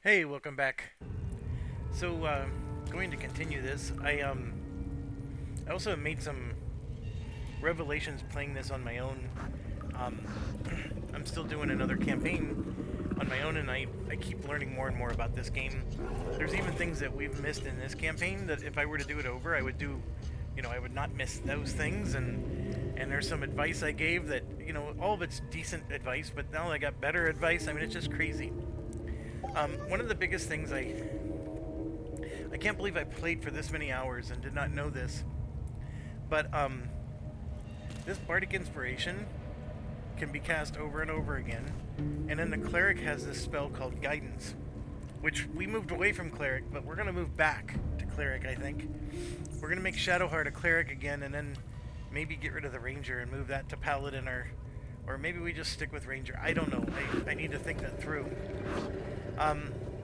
Hey, welcome back. So, going to continue this. I also made some revelations playing this on my own. Um, I'm still doing another campaign on my own, and I keep learning more and more about this game. There's even things that we've missed in this campaign that if I were to do it over, I would do, I would not miss those things. And there's some advice I gave that, all of it's decent advice, but now I got better advice. I mean, it's just crazy. One of the biggest things I can't believe I played for this many hours and did not know this, but this bardic inspiration can be cast over and over again, and then the cleric has this spell called guidance, which we moved away from cleric, but we're gonna move back to cleric. I think we're gonna make Shadowheart a cleric again, and then maybe get rid of the ranger and move that to paladin, or maybe we just stick with ranger. I don't know. I need to think that through.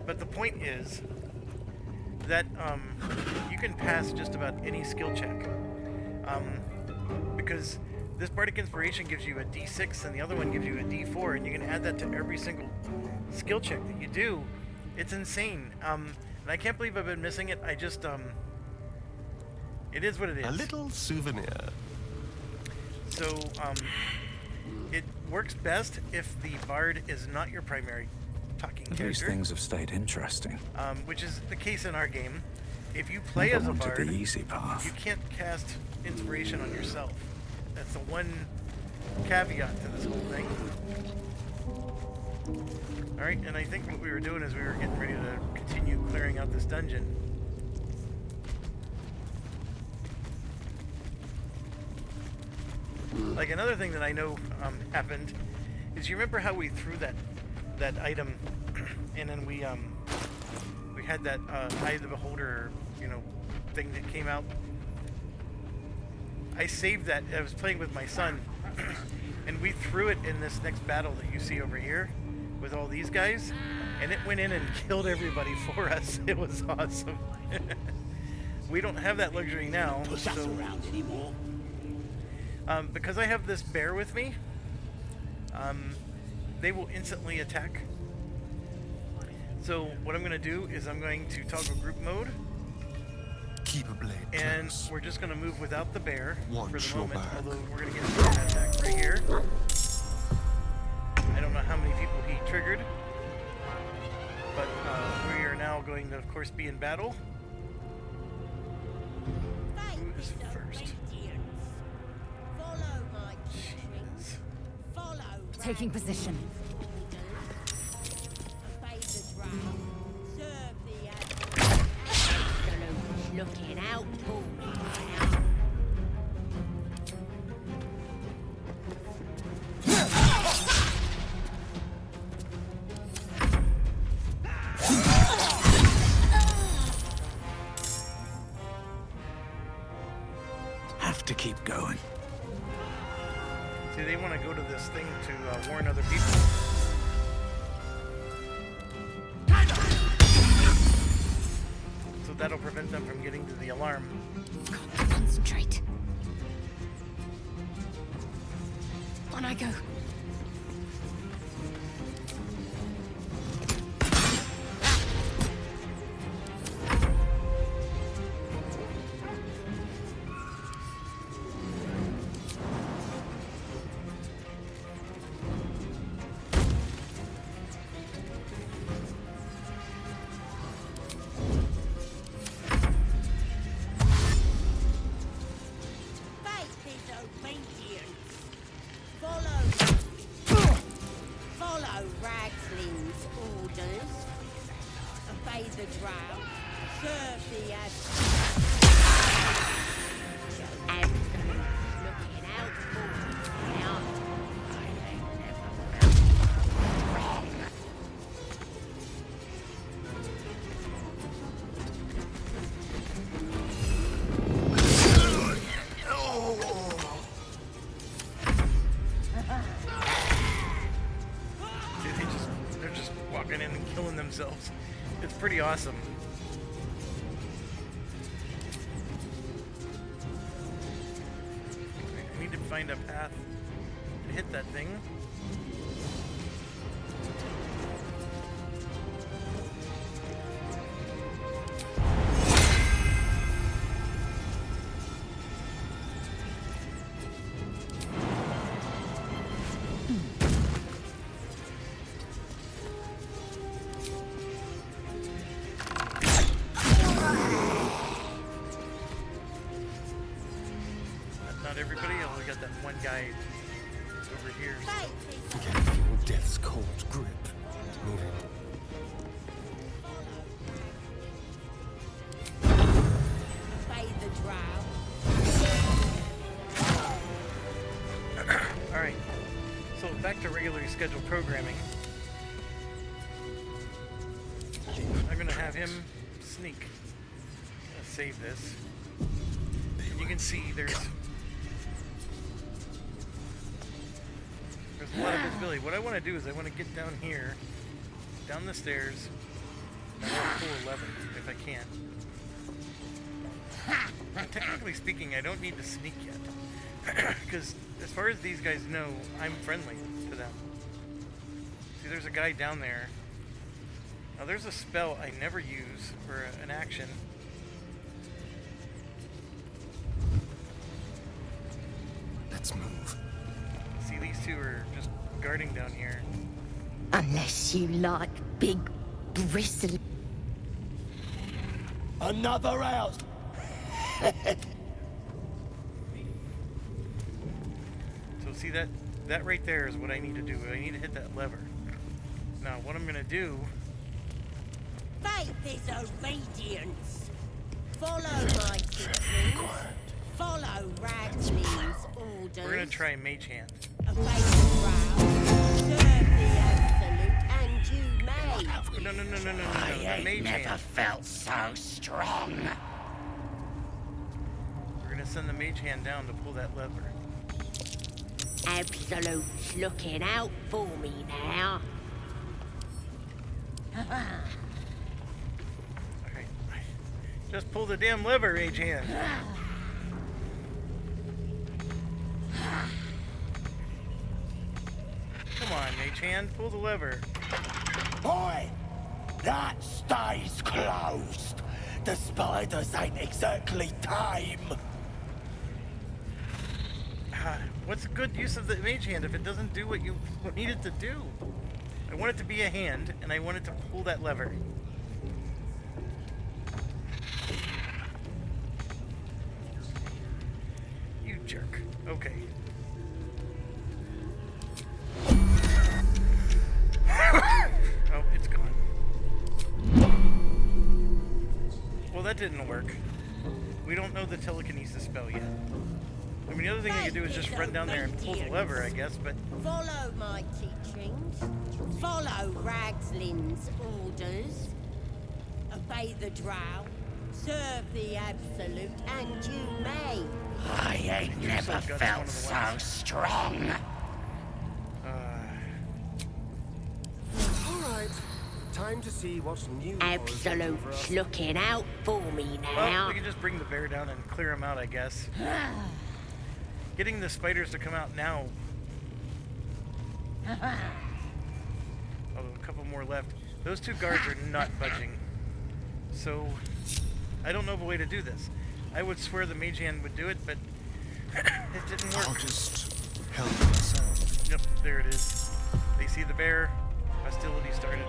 But the point is that you can pass just about any skill check, because this bardic inspiration gives you a D6 and the other one gives you a D4, and you can add that to every single skill check that you do. It's insane, and I can't believe I've been missing it. It is what it is. A little souvenir. So it works best if the bard is not your primary talking character. These things have stayed interesting. Which is the case in our game. If you play as a bard, the easy path. You can't cast inspiration on yourself. That's the one caveat to this whole thing. Alright, and I think what we were doing is we were getting ready to continue clearing out this dungeon. Like, another thing that I know happened is, you remember how we threw that item and then we had that Eye of the Beholder, thing that came out. I saved that. I was playing with my son and we threw it in this next battle that you see over here with all these guys, and it went in and killed everybody for us. It was awesome. We don't have that luxury now, so because I have this bear with me, they will instantly attack. So what I'm going to do is I'm going to toggle group mode, Keep a blade and close. we're just going to move without the bear Watch for the your moment, back. although we're going to get an attack right here. I don't know how many people he triggered, but we are now going to, of course, be in battle. Who is first? Taking position. Looking out for Have to keep going. See, they want to go to this thing to warn other people. So that'll prevent them from getting to the alarm. Concentrate. On I go. Follow Ragsling's orders. Obey the drow. Serve the and looking out for now. They're just walking in and killing themselves. It's pretty awesome. I need to find a path to hit that thing. guy over here. Fate is Again, feel death's cold grip. Moving. obey the drow. Alright, so back to regularly scheduled programming. I'm gonna have him sneak. Let's save this. And you can see there's a lot of visibility. What I want to do is I want to get down here, down the stairs, and I want to pull 11 if I can. And technically speaking, I don't need to sneak yet. Because as far as these guys know, I'm friendly to them. See, there's a guy down there. Now there's a spell I never use, or an action. Let's move. See, these two are just guarding down here. Unless you like big, bristly. Another house. So see that right there is what I need to do. I need to hit that lever. Now what I'm gonna do, Faith is obedience. Follow my teachings. Follow Ragling's orders. we're gonna try Mage Hand. Obey the drow. Serve the absolute, and you may. No, the Mage Hand. felt so strong. We're gonna send the Mage Hand down to pull that lever. Absolute's looking out for me now. Okay. Just pull the damn lever, Mage Hand. Come on, Mage Hand, pull the lever. Boy, that stays closed. The spiders ain't exactly tame. What's a good use of the Mage Hand if it doesn't do what you need it to do? I want it to be a hand, and I want it to pull that lever. You jerk. Okay. Oh, it's gone. Well, that didn't work. We don't know the telekinesis spell yet. I mean, the other thing I could do is just run down there and pull the lever, I guess, but... Follow my teachings. Follow Ragling's orders. Obey the drow. Serve the absolute, and you may. I ain't never Guts, one felt of the so ones. strong. All right. Time to see what's new. Absolute's looking out for me Well, now. we can just bring the bear down and clear him out, I guess. Getting the spiders to come out now. Oh, a couple more left. Those two guards are not budging. So, I don't know of a way to do this. I would swear the Mage Hand would do it, but it didn't I'll work. just help myself. Yep, there it is. They see the bear. Hostility started.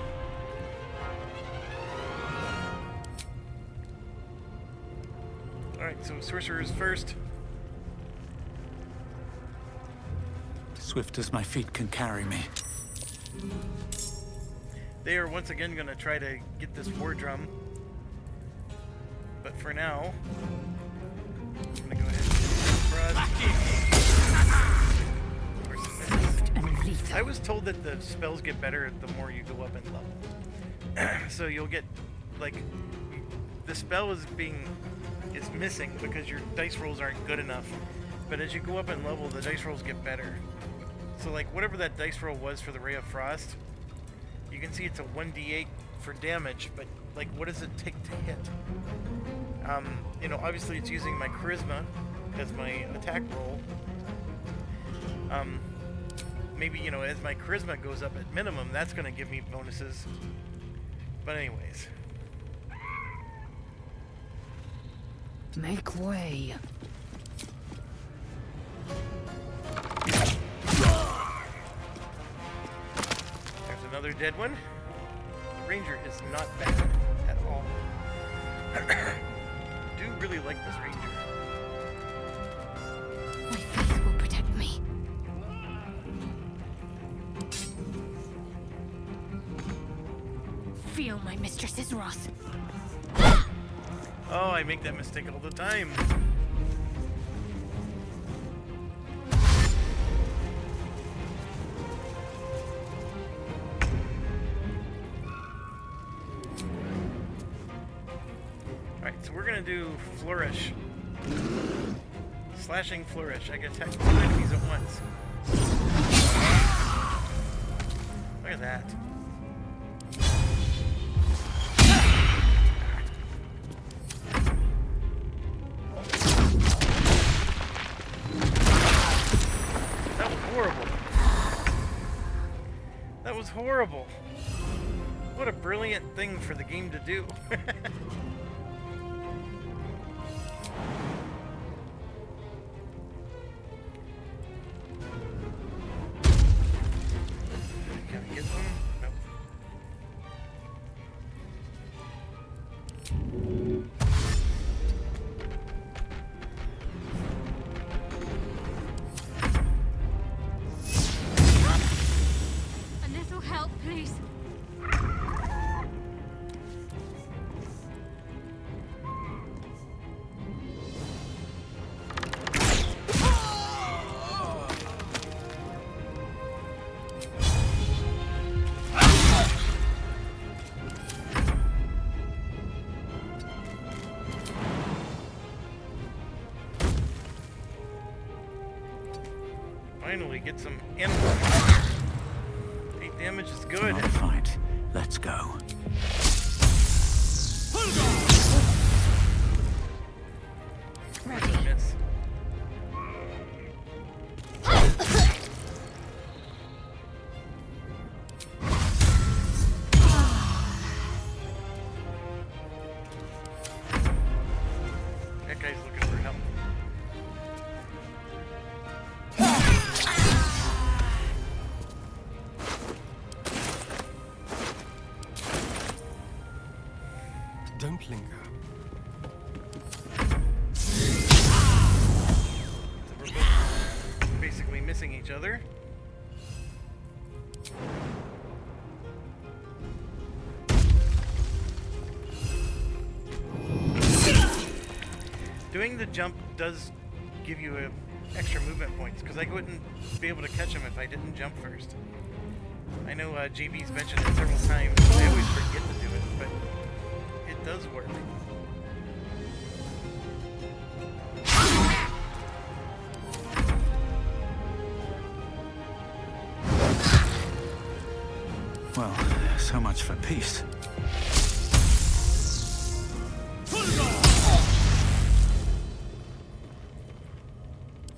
Alright, so sorcerers first. Swift as my feet can carry me. They are once again going to try to get this war drum. But for now, I'm going to go ahead and frost. I was told that the spells get better the more you go up in level. So you'll get, like, the spell is missing because your dice rolls aren't good enough. But as you go up in level, the dice rolls get better. So, like, whatever that dice roll was for the Ray of Frost, you can see it's a 1d8 for damage, but, like, what does it take to hit? You know, obviously it's using my charisma as my attack roll. Maybe, you know, as my charisma goes up at minimum, that's going to give me bonuses. But anyways. Make way. There's another dead one. The ranger is not bad at all. Do really like this ranger. My faith will protect me. feel my mistress's wrath. Oh, I make that mistake all the time. Alright, so we're gonna do Flourish. Slashing Flourish. I can attack 2 enemies at once. Look at that. That was horrible. That was horrible. What a brilliant thing for the game to do. Can I get one? Nope. A little help, please. Finally get some animal. 8 damage is good. Another fight. Let's go. Ready. Miss. That guy's looking for help. Don't linger. So we're both basically missing each other. Doing the jump does give you extra movement points, because I wouldn't be able to catch him if I didn't jump first. I know JB's mentioned it several times. I always forget to do it, but it does work. Well, so much for peace.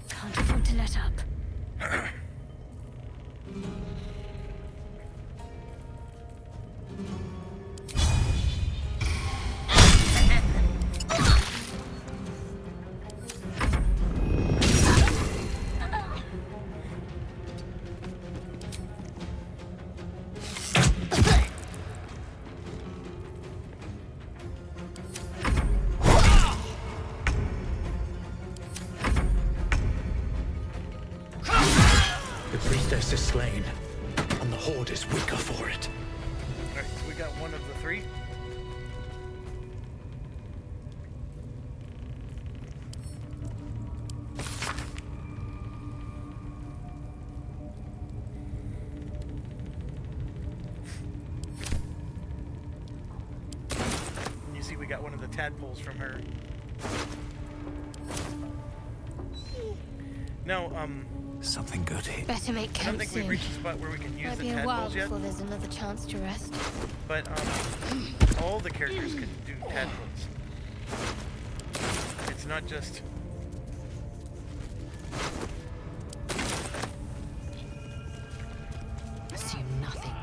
Can't afford to let up. The priestess is slain, and the horde is weaker for it. Alright, so we got one of the 3. And you see we got one of the tadpoles from her. Now, Something good here. Better make I don't camp think we've soon. reached the spot where we can use Might the be a while tadpoles yet, before there's another chance to rest. but all the characters can do tadpoles. It's not just... Assume nothing.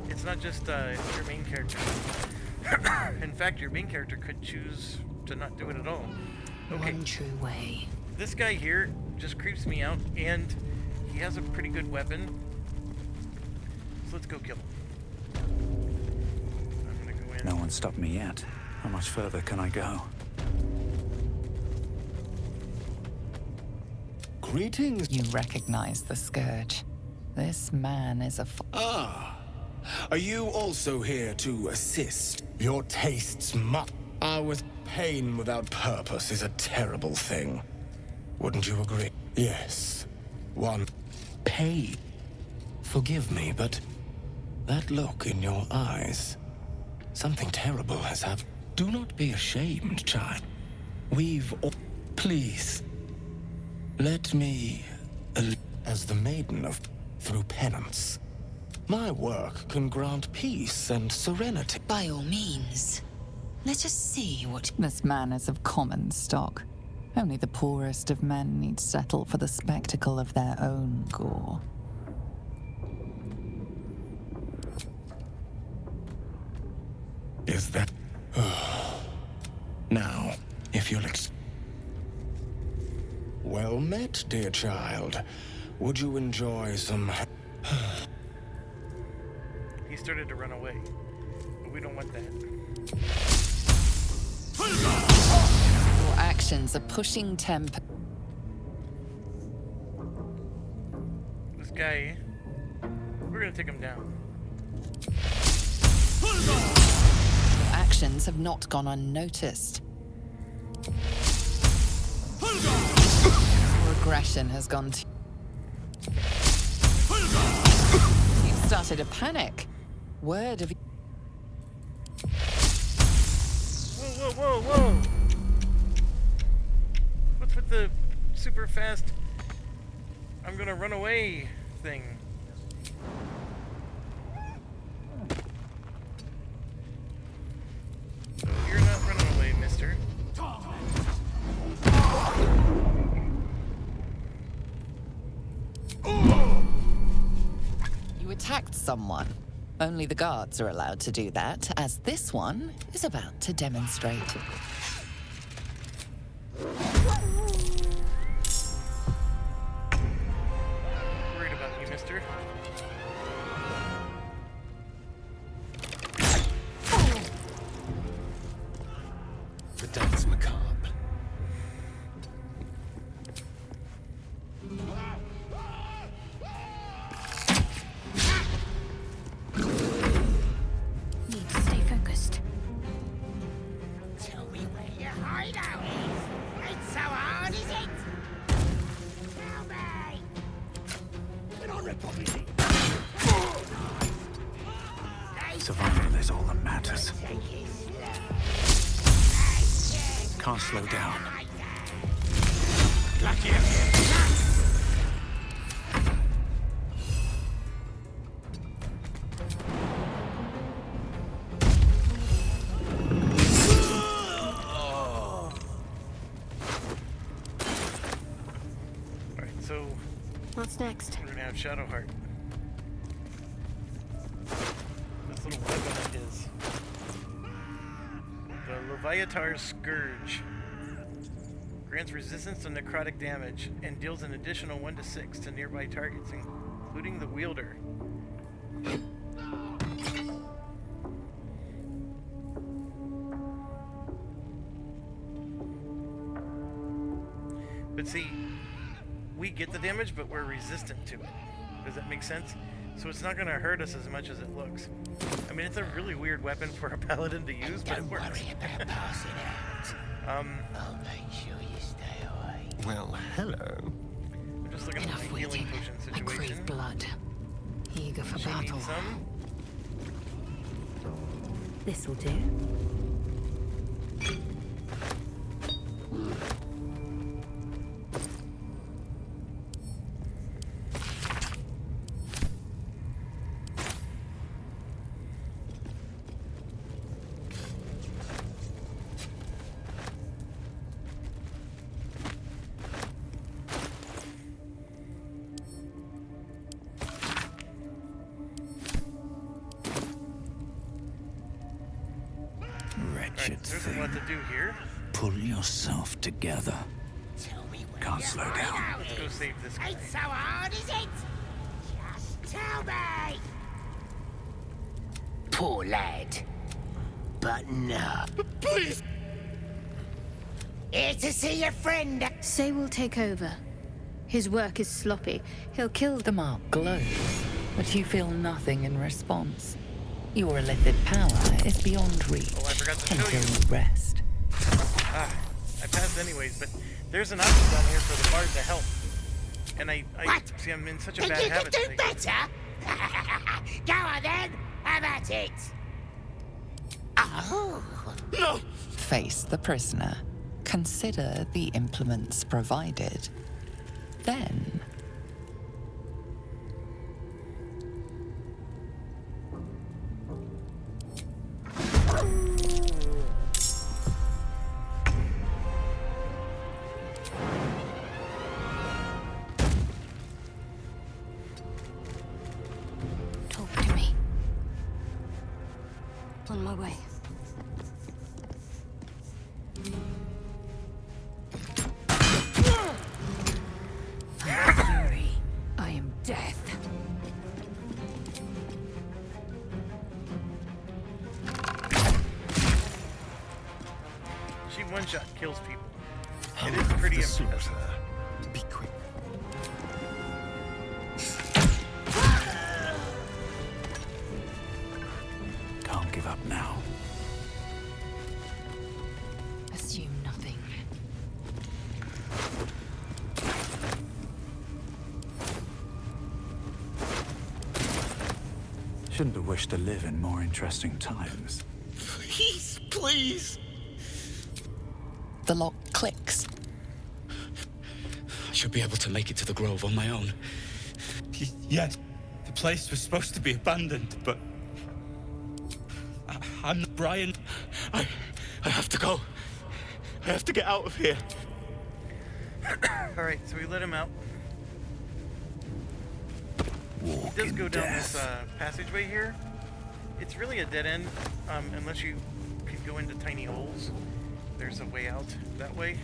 It's not just your main character. In fact, your main character could choose to not do it at all. Okay, One true way. this guy here just creeps me out, and he has a pretty good weapon. So let's go kill him. I'm gonna go in. No one stopped me yet. How much further can I go? Greetings. You recognize the scourge. This man is a Ah, are you also here to assist? Your tastes with pain without purpose is a terrible thing. Wouldn't you agree? Yes. One. Pain. Forgive me, but that look in your eyes. Something terrible has happened. Do not be ashamed, child. Please. Let me... as the maiden of... through penance. My work can grant peace and serenity. By all means. Let us see what... This man is of common stock. Only the poorest of men need settle for the spectacle of their own gore. Is that... Now, if you'll Well met, dear child. Would you enjoy some... He started to run away. But we don't want that. Your actions are pushing temp. This guy... We're gonna take him down. Your actions have not gone unnoticed. Your aggression has gone to... You've started to panic. Word of... Whoa, whoa, whoa, whoa! What's with the super fast... I'm gonna run away thing? So you're not running away, mister. You attacked someone. Only the guards are allowed to do that, as this one is about to demonstrate. Worried about you, mister. The dance macabre. Need to stay focused. Tell me where your hideout is. It's so hard, is it? Tell me. Can I rip off his Survival is all that matters. Can't slow down. Alright, so What's next? we're gonna have Shadowheart. This little weapon of his. The Leviathar's Scourge. Grants resistance to necrotic damage and deals an additional 1 to 6 to nearby targets, including the wielder. But see, we get the damage, but we're resistant to it. Does that make sense? So it's not going to hurt us as much as it looks. I mean, it's a really weird weapon for a paladin to use, but it Don't works. worry about passing out. I'll make sure you stay away. Well, hello. I'm just looking at Enough the healing waiting. potion I crave situation. blood. Eager for She battle. needs some. This'll do. Wretched Alright, there's a lot to do here. Pull yourself together. Tell me where Can't your slow down. hideout Let's go is. save this guy. It's so hard, is it? Just tell me. Poor lad. But no. Please! Here to see your friend. Say we'll take over. His work is sloppy. He'll kill The mark glows, but you feel nothing in response. Your illithid power is beyond reach Oh, I forgot to show until you. you rest. Ah, I passed anyways, but there's an option down here for the bard to help. And I What? see I'm in such a Think bad you habit could do today. better? Go on then. Have at it. Oh. No! Face the prisoner. Consider the implements provided. Then, Talk to me. On my way. I'm fury. I am death. She one-shot kills people. It is pretty impressive. Be quick. Can't give up now. Assume nothing. Shouldn't have wished to live in more interesting times. Please, please! the lock clicks. I should be able to make it to the grove on my own. Yes, the place was supposed to be abandoned, but... I'm not Brian. I have to go. I have to get out of here. Alright, so we let him out. Walk He does in go down death. this passageway here. It's really a dead end, unless you can go into tiny holes. There's a way out that way.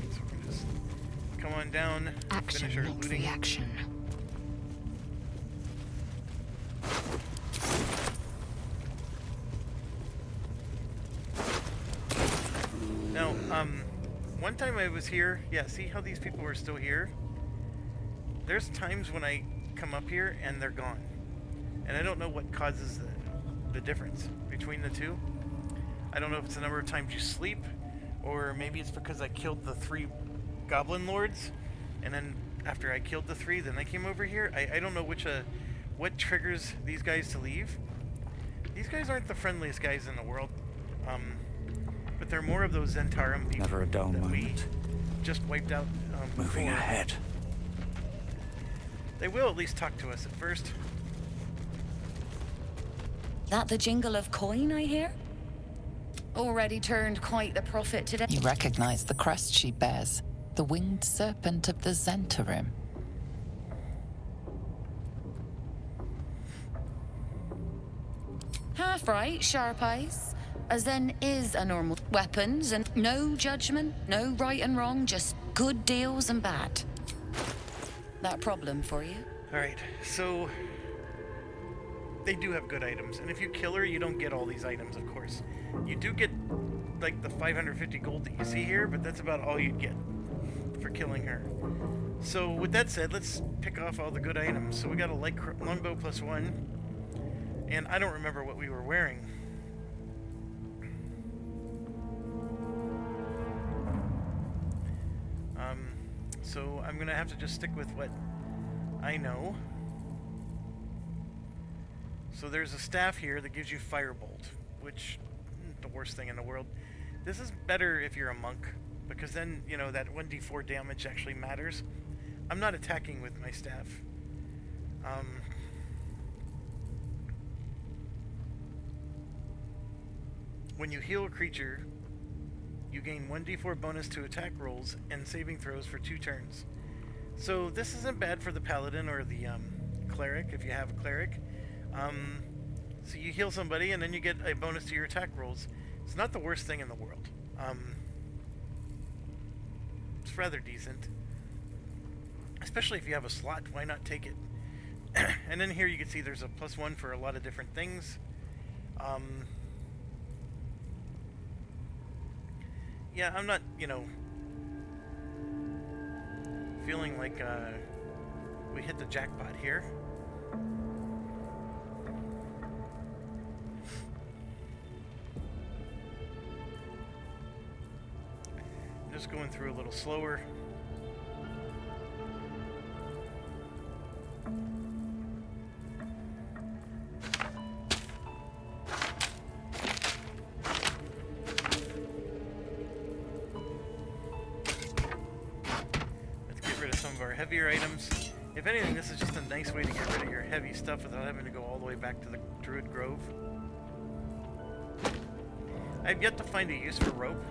So we can just come on down, Action finish our makes looting. reaction. Now, one time I was here, yeah, see how these people were still here? There's times when I come up here and they're gone. And I don't know what causes the difference between the two. I don't know if it's the number of times you sleep, or maybe it's because I killed the 3 goblin lords, and then after I killed the 3, then I came over here. I don't know what triggers these guys to leave. These guys aren't the friendliest guys in the world. But they're more of those Zentarum people Never a dull that we moment. just wiped out Moving before. ahead. They will at least talk to us at first. That the jingle of coin I hear? Already turned quite the profit today. You recognize the crest she bears, the winged serpent of the Zentarim. Half right, sharp eyes. A Zen is a normal weapons and no judgment, no right and wrong, just good deals and bad. That problem for you? Alright, so they do have good items, and if you kill her, you don't get all these items, of course. You do get like the 550 gold that you see here, but that's about all you'd get for killing her. So with that said, let's pick off all the good items. So we got a light longbow +1, and I don't remember what we were wearing. So I'm gonna have to just stick with what I know. So there's a staff here that gives you Firebolt, which isn't the worst thing in the world. This is better if you're a monk, because then, you know, that 1d4 damage actually matters. I'm not attacking with my staff. When you heal a creature, you gain 1d4 bonus to attack rolls and saving throws for 2 turns. So this isn't bad for the paladin or the cleric, if you have a cleric. So you heal somebody and then you get a bonus to your attack rolls. It's not the worst thing in the world. It's rather decent. Especially if you have a slot, why not take it? And then here you can see there's a +1 for a lot of different things. yeah, I'm not, you know, feeling like we hit the jackpot here. Just going through a little slower. Let's get rid of some of our heavier items. If anything, this is just a nice way to get rid of your heavy stuff without having to go all the way back to the Druid Grove. I've yet to find a use for rope.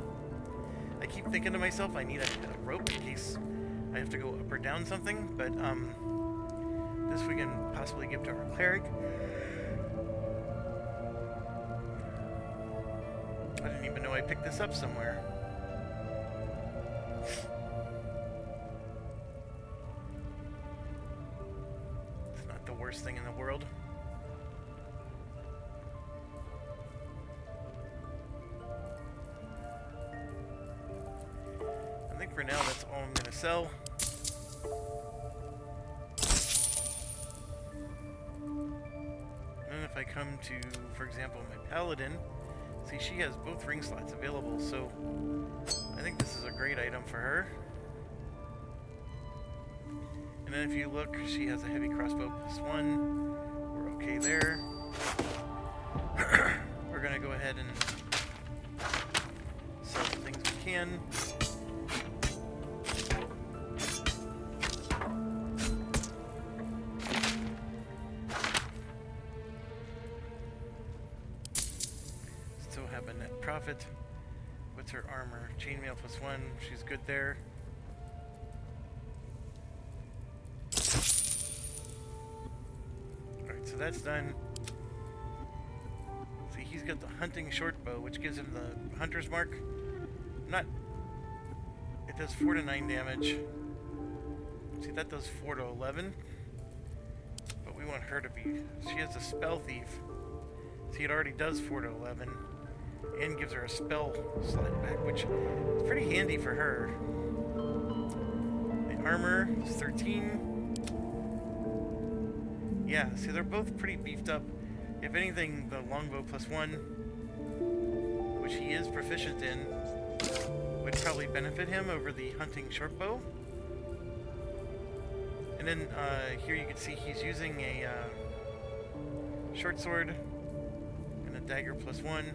I keep thinking to myself I need a rope in case I have to go up or down something, but this we can possibly give to our cleric. I didn't even know I picked this up somewhere. It's not the worst thing in the world. For now, that's all I'm going to sell. And then if I come to, for example, my paladin, see she has both ring slots available, so I think this is a great item for her. And then if you look, she has a heavy crossbow +1. We're okay there. We're going to go ahead and sell the things we can. Profit. What's her armor? Chainmail +1. She's good there. Alright, so that's done. See, he's got the hunting short bow, which gives him the hunter's mark. Not. It does 4 to 9 damage. See, that does 4 to 11. But we want her to be. She has a spell thief. See, it already does 4 to 11. And gives her a spell slot back, which is pretty handy for her. The armor is 13. Yeah, see, they're both pretty beefed up. If anything, the longbow +1, which he is proficient in, would probably benefit him over the hunting shortbow. And then here you can see he's using a short sword and a dagger +1.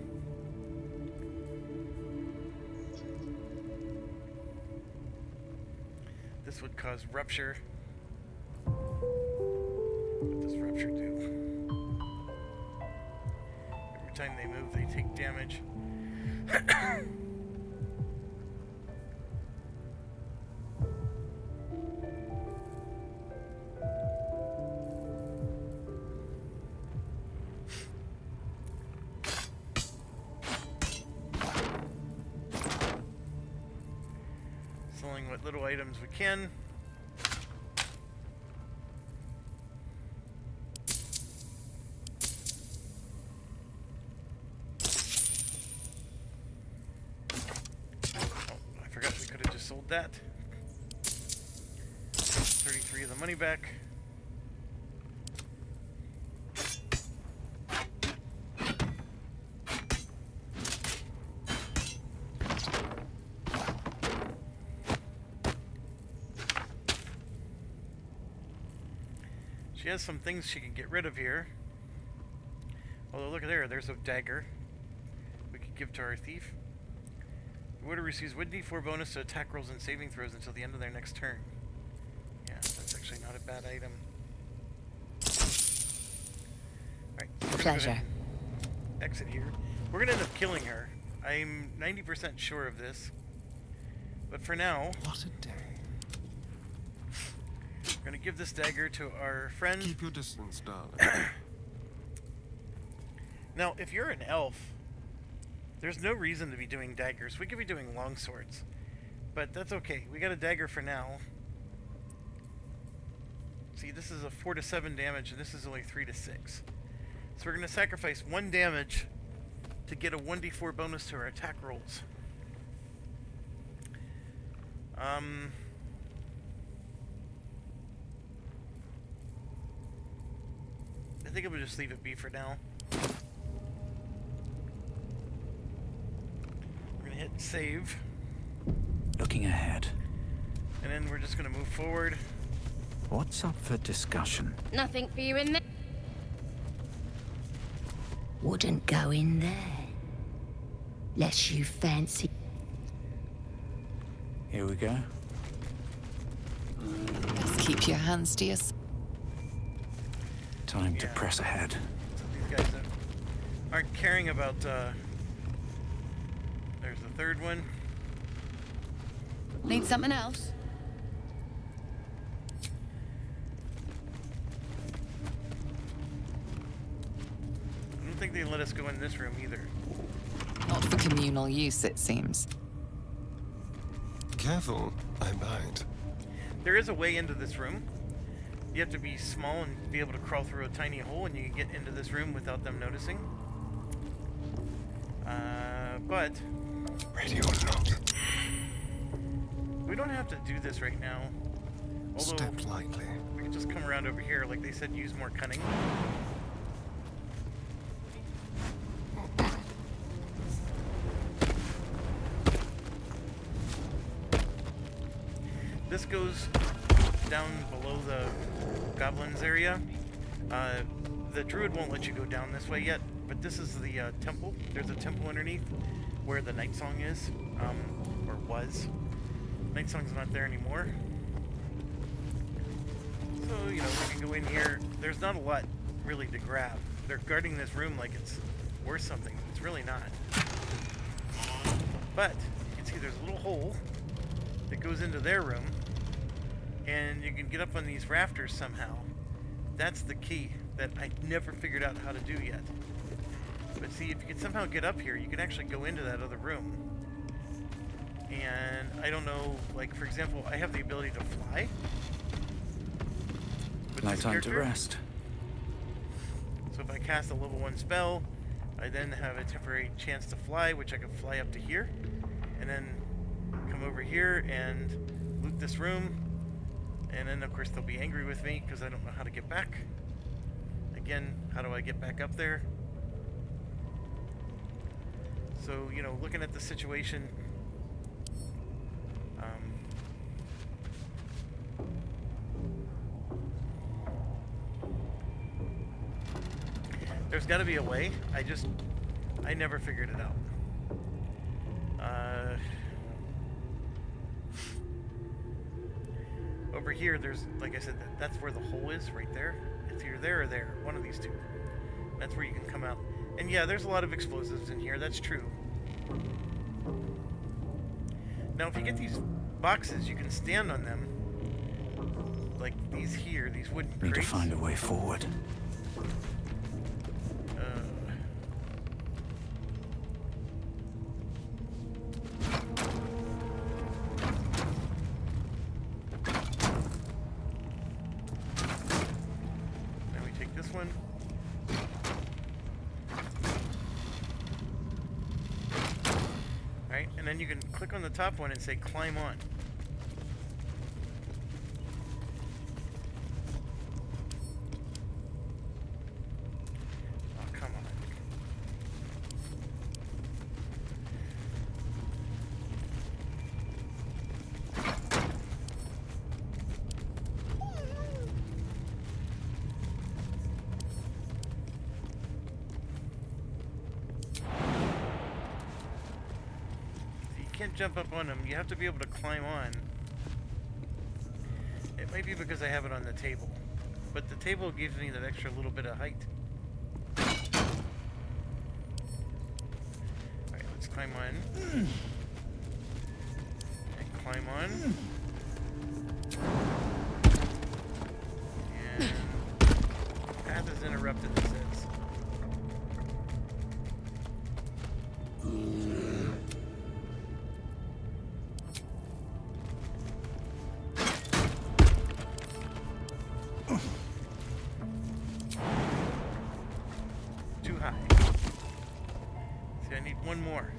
This would cause rupture. What does rupture do? Every time they move, they take damage. Selling what little items we can. Oh, I forgot we could have just sold that. 33 of the money back. She has some things she can get rid of here. Although, look at there, there's a dagger we could give to our thief. The warder receives 1d4 bonus to attack rolls and saving throws until the end of their next turn. Yeah, that's actually not a bad item. Alright, Pleasure. Exit here. We're gonna end up killing her. I'm 90% sure of this. But for now, What a day. we're gonna give this dagger to our friend. Keep your distance, darling. Now, if you're an elf, there's no reason to be doing daggers. We could be doing longswords. But that's okay. We got a dagger for now. See, this is a 4 to 7 damage, and this is only 3 to 6. So we're going to sacrifice 1 damage to get a 1d4 bonus to our attack rolls. I think I'm gonna just leave it be for now. We're gonna hit save. Looking ahead. And then we're just gonna move forward. What's up for discussion? Nothing for you in there. Wouldn't go in there. Less you fancy. Here we go. Best keep your hands to yourself. Time to Yeah. press ahead. So these guys that aren't caring about, there's the third one. Need something else? I don't think they let us go in this room either. Not for communal use, it seems. Careful, I might. There is a way into this room. You have to be small and be able to crawl through a tiny hole, and you can get into this room without them noticing. But Ready or not, we don't have to do this right now. Although step lightly. we can just come around over here, like they said, use more cunning. This goes down below the Goblins area. The druid won't let you go down this way yet, but this is the temple. There's a temple underneath where the night song is, or was. Night song's not there anymore. So, you know, we can go in here. There's not a lot really to grab. They're guarding this room like it's worth something. It's really not. But you can see there's a little hole that goes into their room, and you can get up on these rafters somehow. That's the key that I never figured out how to do yet. But see, if you can somehow get up here, you can actually go into that other room. And I don't know, like, for example, I have the ability to fly. with No this time to character. rest. So if I cast a level 1 spell, I then have a temporary chance to fly, which I can fly up to here, and then come over here and loot this room. And then, of course, they'll be angry with me because I don't know how to get back. Again, how do I get back up there? So, you know, looking at the situation, there's got to be a way. I never figured it out. Over here, there's, like I said, that's where the hole is, right there. It's either there or there, one of these two. That's where you can come out. And yeah, there's a lot of explosives in here, that's true. Now, if you get these boxes, you can stand on them. Like these here, these wooden Need to crates. find a way forward. Then we take this one. Alright, and then you can click on the top one and say climb on. Oh, come on. You can't jump up on them. You have to be able to climb on. It might be because I have it on the table. But the table gives me that extra little bit of height. Alright, let's climb on. And climb on. And path is interrupted, it says. Too high. See, I need one more.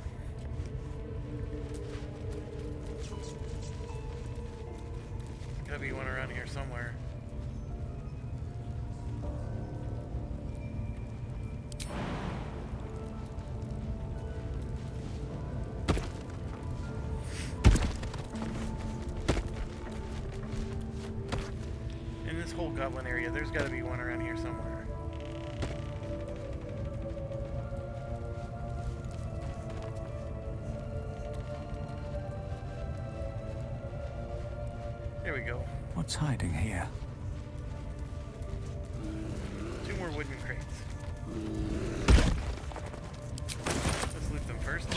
Gotta be one around here somewhere. In this whole goblin area, there's gotta be one around here somewhere. There we go. What's hiding here? 2 more wooden crates. Let's loot them first.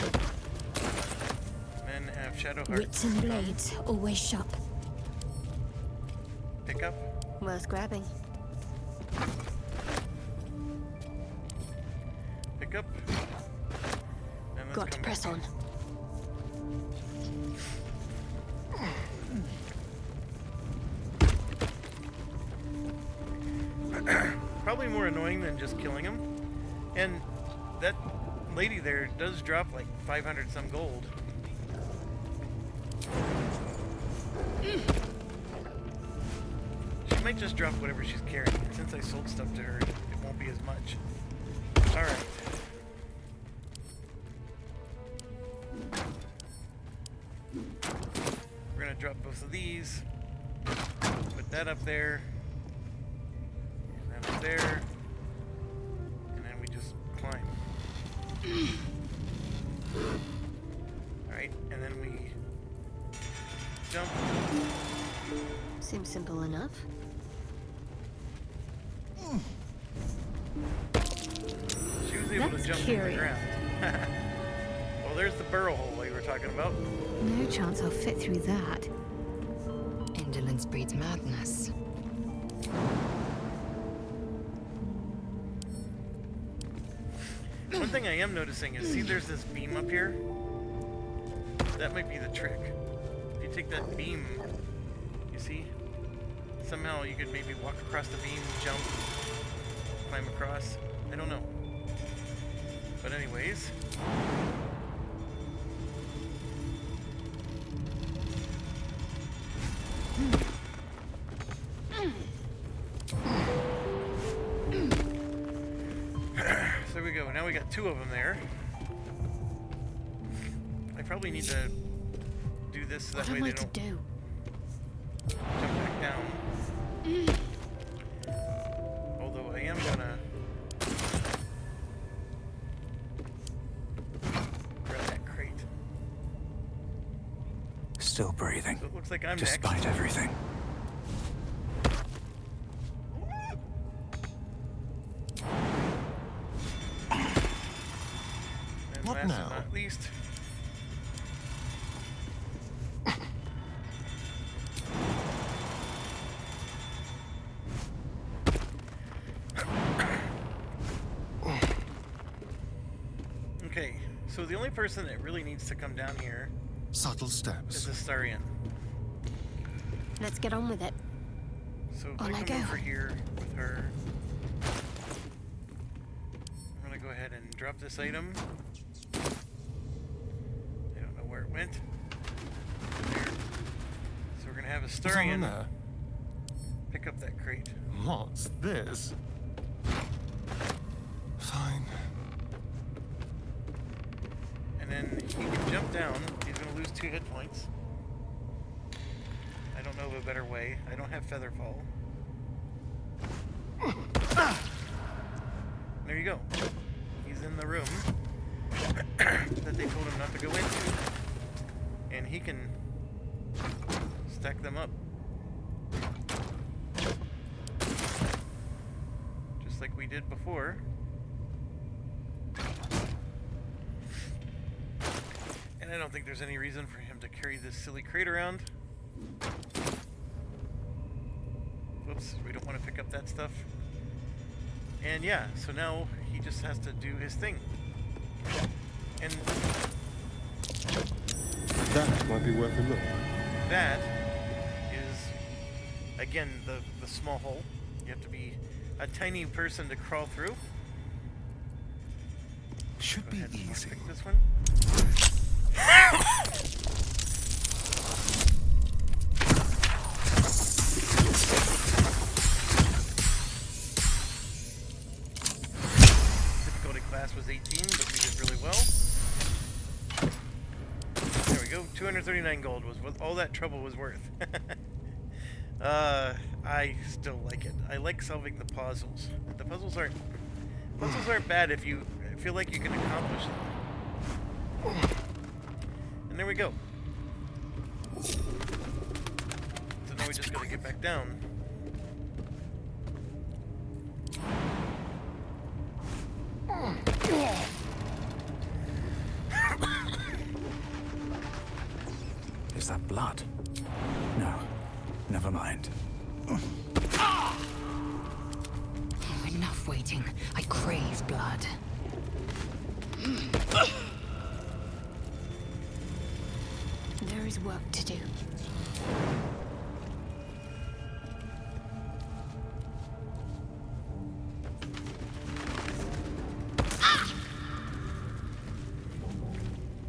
Then have Shadow Heart Wits and blades, always sharp. pick up. Worth grabbing. Pick up. And let's Got to come press back. on. Probably more annoying than just killing him. And that lady there does drop like 500 some gold. She might just drop whatever she's carrying. And since I sold stuff to her, it won't be as much. Alright. We're gonna drop both of these. Put that up there. And that up there. And then we just climb. Alright, and then we jump. Seems simple enough. She was able That's to jump from the curious. ground. Well, there's the burrow hole we were talking about. No chance I'll fit through that. Indolence breeds madness. One thing I am noticing is, see there's this beam up here? That might be the trick. If you take that beam, you see? Somehow you could maybe walk across the beam, jump, climb across. I don't know. But anyways. So there we go. Now we got 2 of them there. I probably need to do this so that What way am I they to don't do? jump back down. Although I am gonna grab that crate. Still breathing, So it looks like I'm despite next. everything. And What last now? but not least, okay, so the only person that really needs to come down here Subtle is steps. Astarion. Let's get on with it. So if On I I come go. over here with her, I'm gonna go ahead and drop this item. I don't know where it went. There. So we're gonna have Is that on Astarion there? pick up that crate. What's this? Fine. And then he can jump down. He's gonna lose 2 hit points. I don't know of a better way. I don't have Featherfall. There you go. He's in the room that they told him not to go into. And he can stack them up. Just like we did before. And I don't think there's any reason for him to carry this silly crate around. Whoops, we don't want to pick up that stuff. And yeah, so now he just has to do his thing. And That might be worth a look. that is, again, the small hole. You have to be a tiny person to crawl through. Should Go be ahead and easy. pick this one. 18, but we did really well. There we go. 239 gold was what all that trouble was worth. I still like it. I like solving the puzzles. The puzzles aren't bad if you feel like you can accomplish them. And there we go. So now we just gotta get back down. Is that blood? No. Never mind. Oh, enough waiting. I crave blood. There is work to do.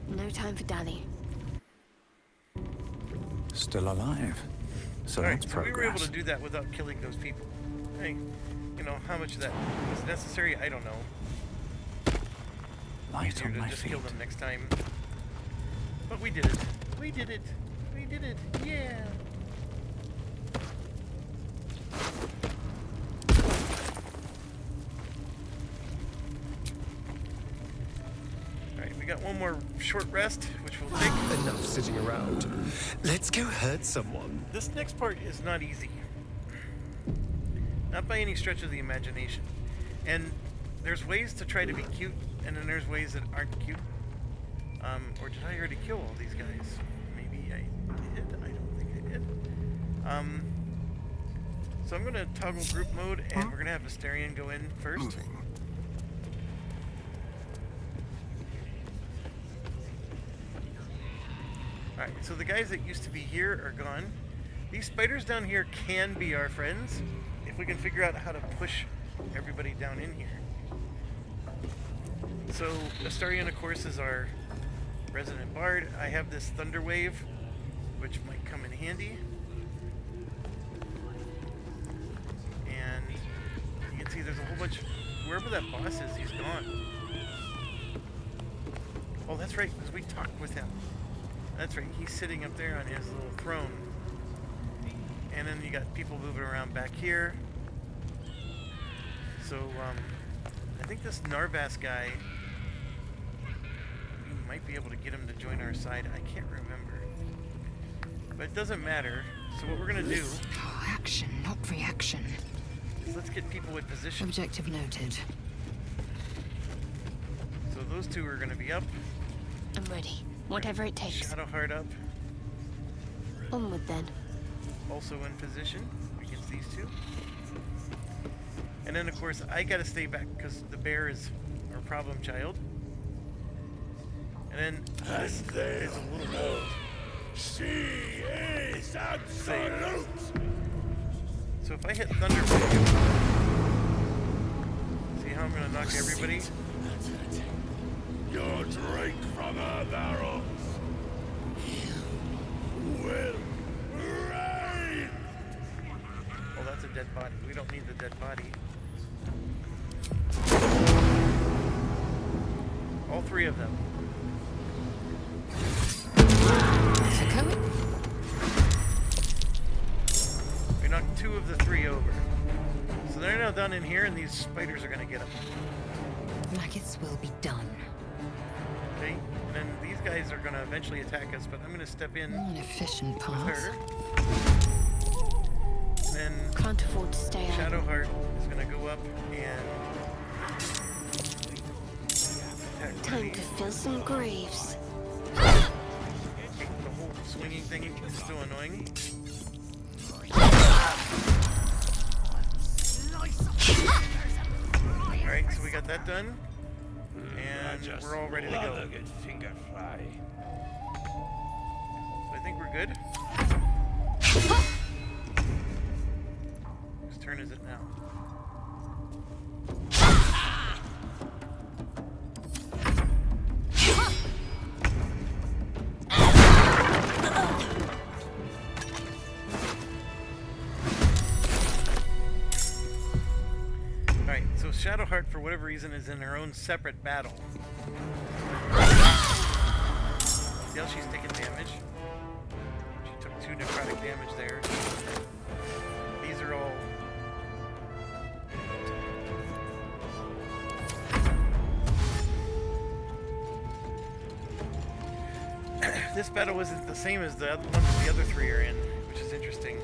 No time for dally. Still alive. So Alright, that's so we progress. were able to do that without killing those people. Hey, you know, how much of that was necessary, I don't know. Light Easier on to my just feet. kill them next time. But we did it. We did it. We did it. Yeah. Alright, we got one more short rest, which we'll take. Enough sitting around. Let's go hurt someone. This next part is not easy. Not by any stretch of the imagination. And there's ways to try to be cute, and then there's ways that aren't cute. Or did I already kill all these guys? Maybe I did. I don't think I did. So I'm gonna toggle group mode, and we're gonna have Asterion go in first. Moving. Alright, so the guys that used to be here are gone. These spiders down here can be our friends if we can figure out how to push everybody down in here. So Asterion, of course, is our resident bard. I have this thunder wave, which might come in handy. And you can see there's a whole bunch. Wherever that boss is, he's gone. Oh, that's right, because we talked with him. That's right, he's sitting up there on his little throne. And then you got people moving around back here. So, I think this Narvas guy, we might be able to get him to join our side. I can't remember. But it doesn't matter. So what we're going to do Oh, action, not reaction. is let's get people in position. Objective noted. So those two are going to be up. I'm ready. Whatever it takes. Shadowheart up. Onward then. Also in position against these two. And then, of course, I gotta stay back because the bear is our problem child. And then this is a little bold. She is absolute. So if I hit Thunder Wave, see how I'm gonna knock everybody? Your drink from her barrels will rain. Oh, that's a dead body. We don't need the dead body. All three of them. We knocked two of the three over. So they're now done in here, and these spiders are gonna get them. Maggots will be done. Okay, and then these guys are going to eventually attack us, but I'm going to step in An efficient with path. her. And then Can't afford to stay out. Shadowheart is going to go up and attack Time me. to fill some graves. Okay, the whole swinging thing is still annoying. Alright, so we got that done. And we're all ready to go. Finger fly. So I think we're good. Whose turn is it now? Alright, so Shadowheart, for whatever reason, is in her own separate battle. Yeah, she's taking damage. She took 2 necrotic damage there. These are all... This battle isn't the same as the other ones the other 3 are in, which is interesting.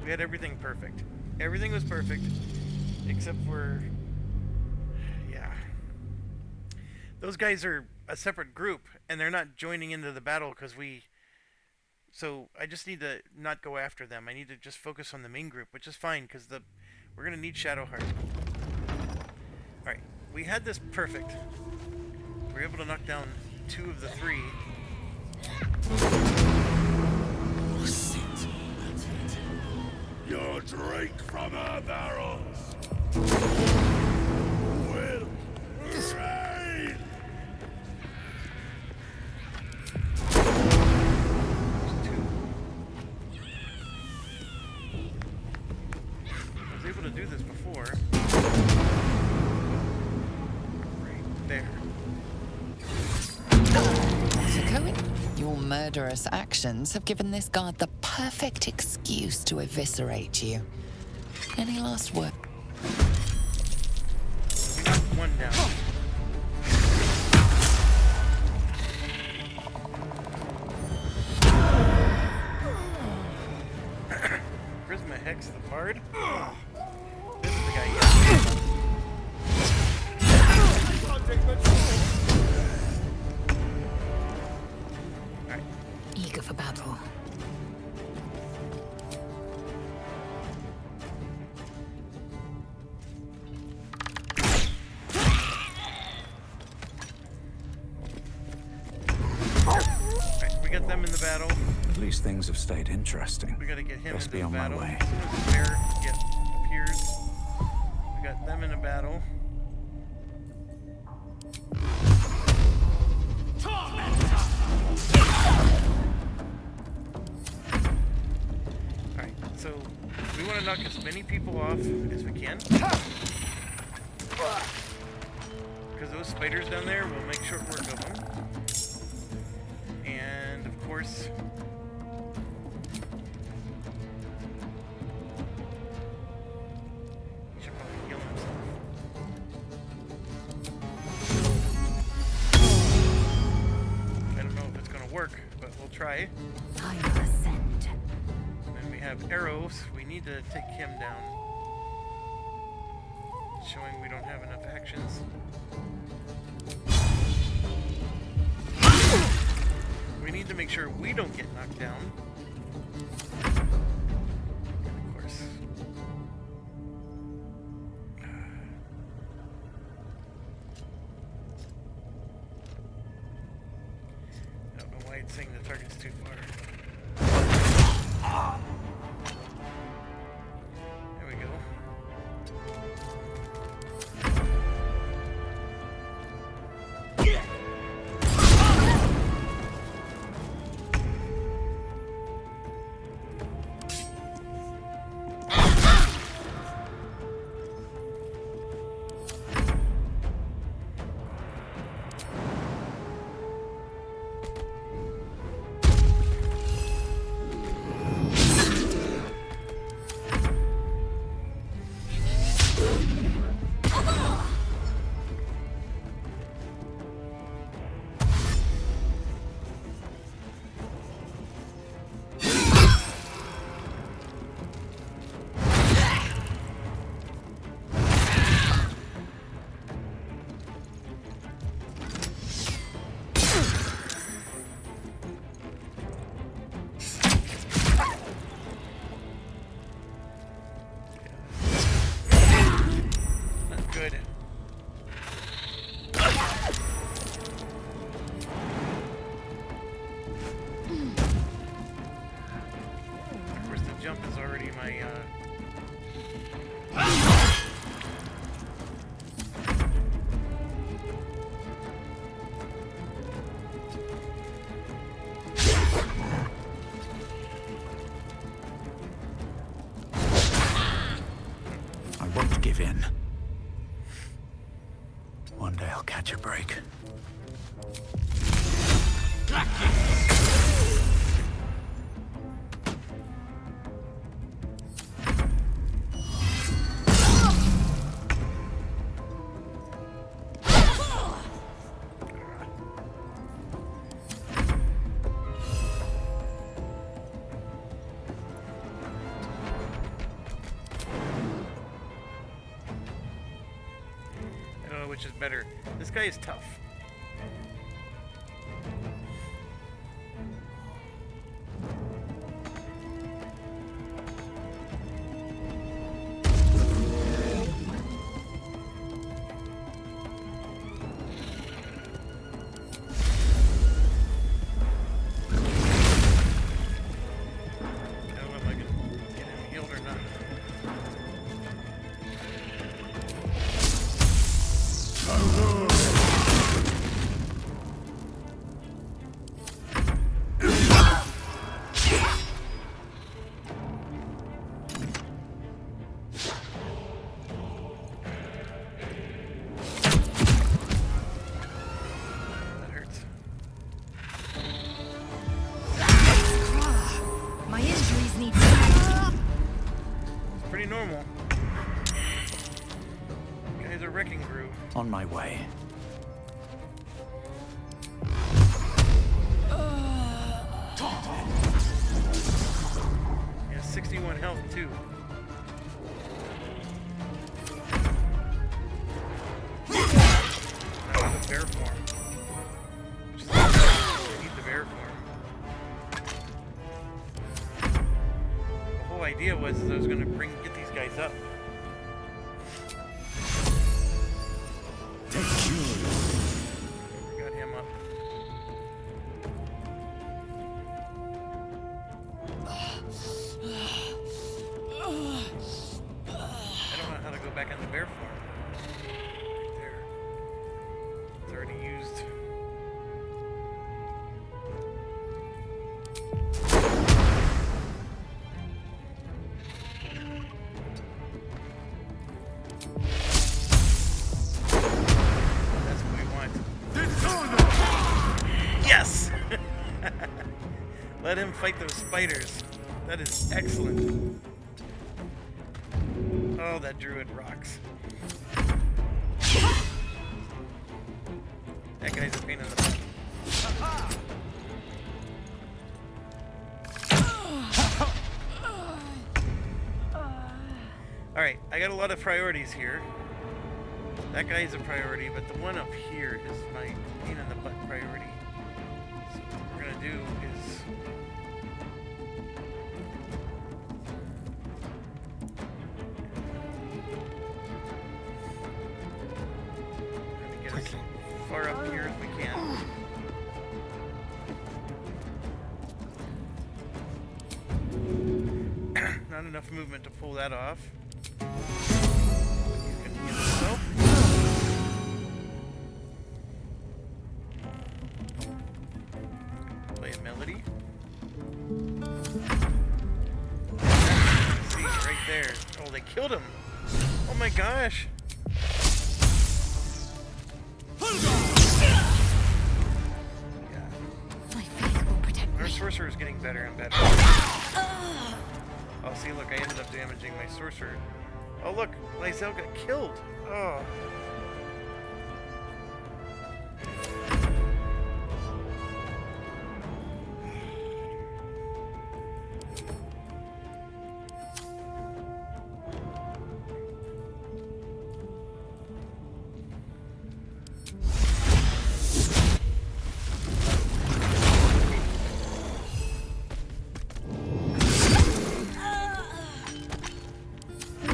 We had everything perfect. Everything was perfect, except for... yeah. Those guys are a separate group, and they're not joining into the battle because we... So I just need to not go after them. I need to just focus on the main group, which is fine, because we're going to need Shadowheart. Alright, we had this perfect. We were able to knock down 2 of the 3. Your drink from our barrels will rain. I was able to do this before. Right there. Going? Your murderous actions have given this guard the perfect excuse to eviscerate you. Any last word? We got 1 down. Prisma Hex the Bard. This is the guy, yeah. Eager for battle. Right, we got them in the battle. At least things have stayed interesting. We gotta get him Best into be the on battle. my way. As soon as the bear appears, we got them in a battle. Alright, so we want to knock as many people off as we can. Because those spiders down there will make short work of them. And, of course... he should probably heal himself. I don't know if it's going to work, but we'll try. I will ascend. And then we have arrows. We need to take him down. Showing we don't have enough actions. We need to make sure we don't get knocked down. And of course. I don't know why it's saying the target's too far. There we go. is already my, I won't give in. One day I'll catch a break. I don't know which is better. This guy is tough. I don't know if I can get him healed or not. That hurts. My injuries need. It's pretty normal. Guy's a wrecking crew. On my way. He has 61 health too. Now in the bear form. Which is I need the bear form. The whole idea was I was gonna get these guys up. Got him up. I don't know how to go back in the bear form. Right there. It's already used. That's what we want. Yes! Let him fight those spiders. That is excellent. Oh, that druid rocks. That guy's a pain in the butt. Alright, I got a lot of priorities here. That guy's a priority, but the one up here is my pain in the butt priority. So what we're gonna do is we're gonna get as far up here as we can. Not enough movement to pull that off. He's gonna heal himself. Play a melody. See, right there. Oh, they killed him. Oh my gosh. Yeah. My faith will protect Our me. sorcerer is getting better and better. Oh, see, look, I ended up damaging my sorcerer. Oh, look, Lysel got killed. Oh.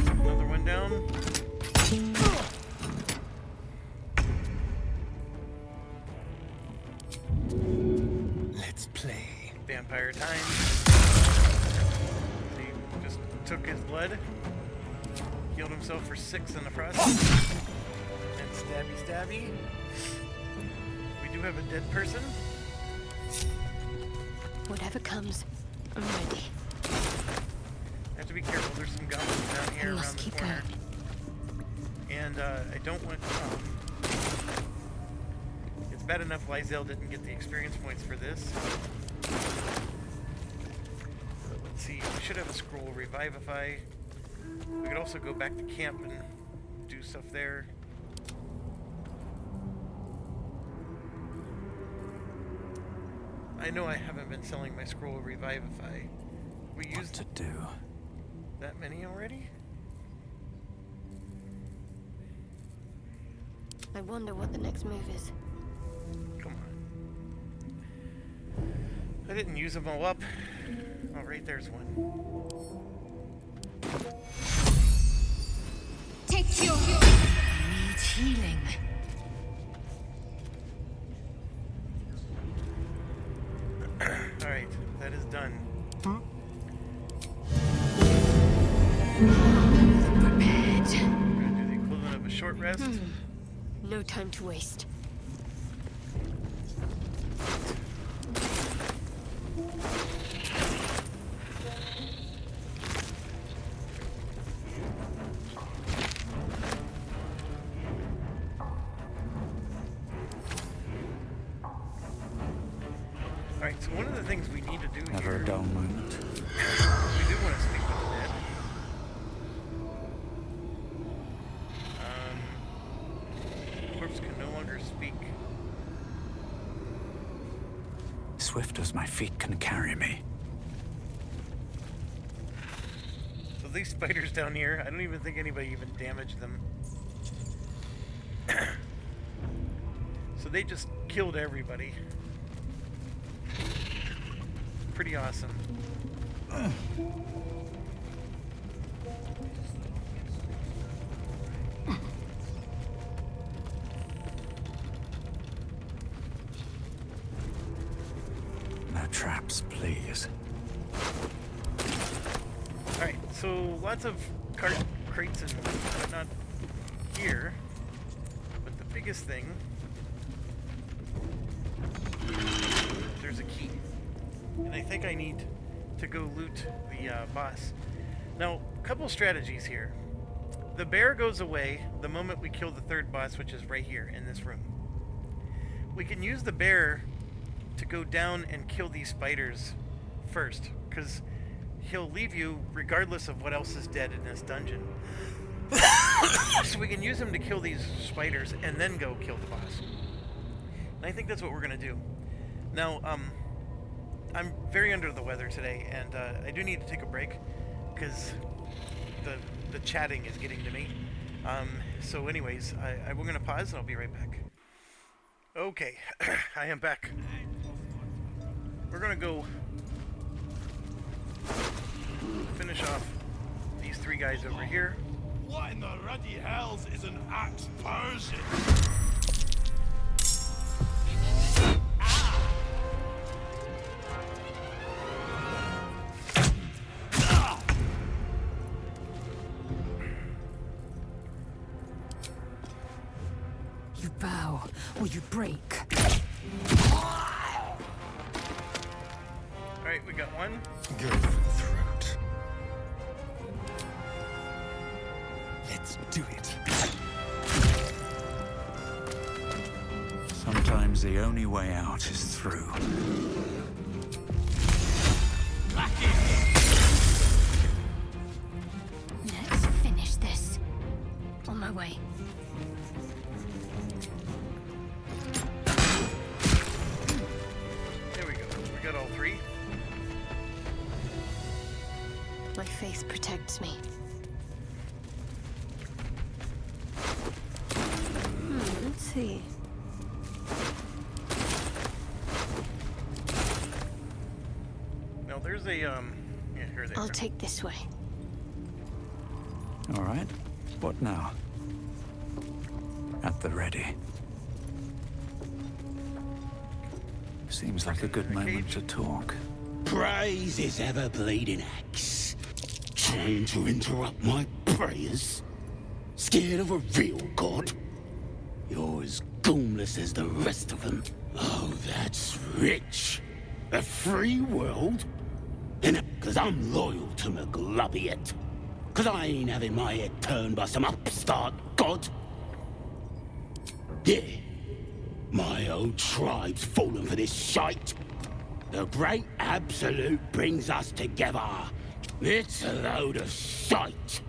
Another one down. Let's play. Vampire time. See, Took his blood. Healed himself for 6 in the process. And stabby stabby. We do have a dead person. Whatever comes, I'm ready. I have to be careful. There's some goblins down here around the corner. And I don't want... it's bad enough Lysel didn't get the experience points for this. But let's see. We should have a scroll revivify. We could also go back to camp and do stuff there. I know I haven't been selling my scroll revivify. We used to do. That many already? I wonder what the next move is. Come on. I didn't use them all up. Oh, right there's one. Take your... Need healing. Alright, that is done. Prepared. We're gonna do the equivalent of a short rest. No time to waste. Alright, so one of the things we need to do Never here... a dull moment. We do want to speak with the dead. Corpse can no longer speak. Swift as my feet can carry me. So these spiders down here, I don't even think anybody even damaged them. So they just killed everybody. Pretty awesome. No traps, please. Alright, so lots of crates and whatnot here. But the biggest thing... there's a key. And I think I need to go loot the boss. Now, a couple strategies here. The bear goes away the moment we kill the third boss, which is right here in this room. We can use the bear to go down and kill these spiders first, because he'll leave you regardless of what else is dead in this dungeon. So we can use him to kill these spiders and then go kill the boss. And I think that's what we're going to do. Now, I'm very under the weather today, and I do need to take a break, because the chatting is getting to me. So anyways, we're going to pause, and I'll be right back. Okay, I am back. We're going to go finish off these 3 guys over here. What in the ruddy hells is an axe Persian? You bow or you break. Alright, we got one. Go for the throat. Let's do it. Sometimes the only way out is through. Let's finish this. On my way. There we go. We got all 3. My faith protects me. Let's see. Now there's a yeah, here they I'll are. take this way. All right. What now? At the ready. Seems like a good moment to talk. Praise his ever-bleeding axe. trying to interrupt my prayers? Scared of a real god? You're as gormless as the rest of them. Oh, that's rich. A free world? And because I'm loyal to McGlubbiet. Because I ain't having my head turned by some upstart god. Yeah. My old tribe's fallen for this shite. The great absolute brings us together. It's a load of shite.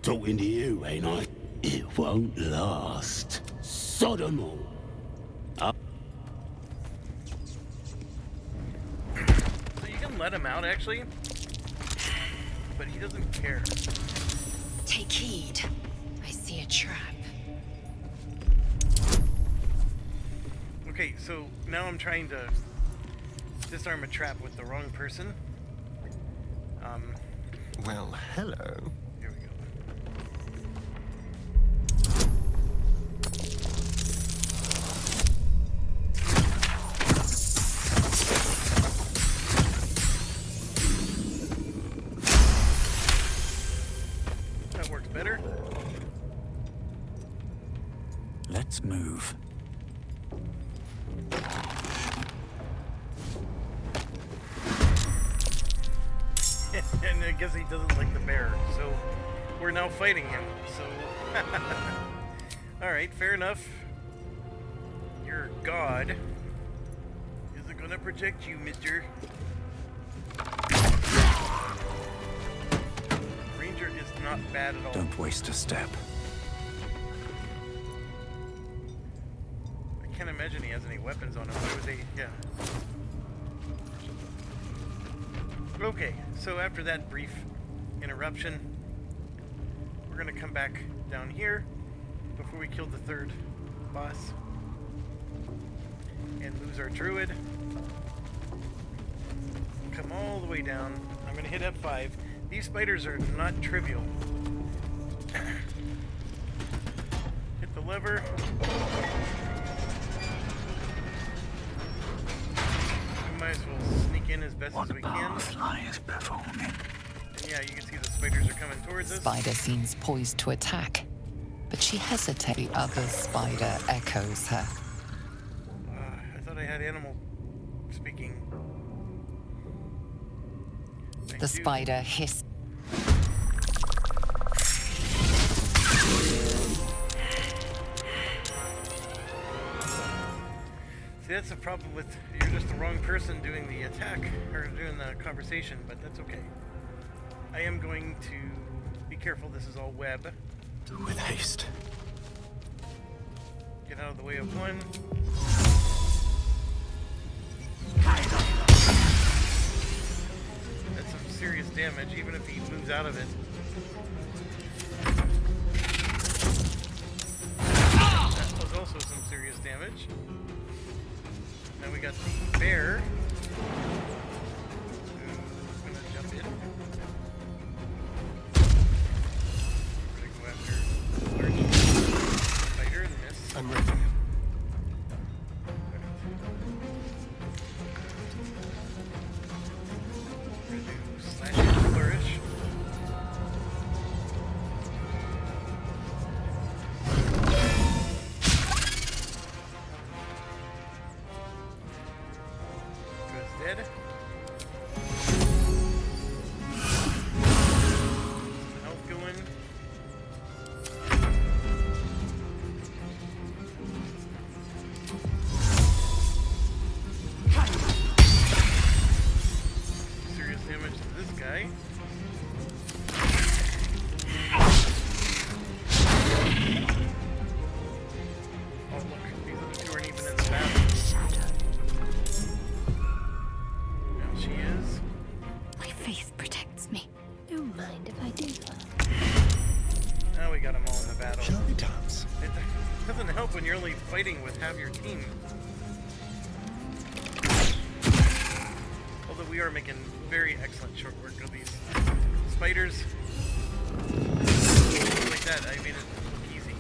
Talking to you, ain't I? It won't last. Sodom all. So you can let him out, actually. But he doesn't care. Take heed. I see a trap. Okay, so now I'm trying to disarm a trap with the wrong person. Well, hello. Here we go. That works better. Let's move. And I guess he doesn't like the bear, so we're now fighting him, so... Alright, fair enough. Your god isn't gonna protect you, mister. Ranger is not bad at all. Don't waste a step. I can't imagine he has any weapons on him. Why would they... Yeah. Okay, so after that brief interruption, we're gonna come back down here before we kill the third boss and lose our druid. Come all the way down. I'm gonna hit F5. These spiders are not trivial. Hit the lever. We might as well sneak in as best as we can. Lies before me. And yeah, you can see the spiders are coming towards us. Spider seems poised to attack, but she hesitates. The other spider echoes her. I thought I had animal speaking. The spider hiss. See, that's the problem with you're just the wrong person doing the attack or doing the conversation, but that's okay. I am going to be careful. This is all web. With haste. Get out of the way of one. That's some serious damage, even if he moves out of it. That was also some serious damage. Now we got the bear. Who's gonna jump in. We're gonna go after the large spider and miss. I'm ready. We're gonna do slash and flourish. Goes dead. Some health going. Serious damage to this guy. Oh look, these other two aren't even in the battle. Now she is. My faith protects me. Don't mind if I do. Now we got them all in the battle. Shall we dance? It doesn't help when you're only fighting with half your team. Although we are making very excellent short work of these spiders. Like that, I made it look easy.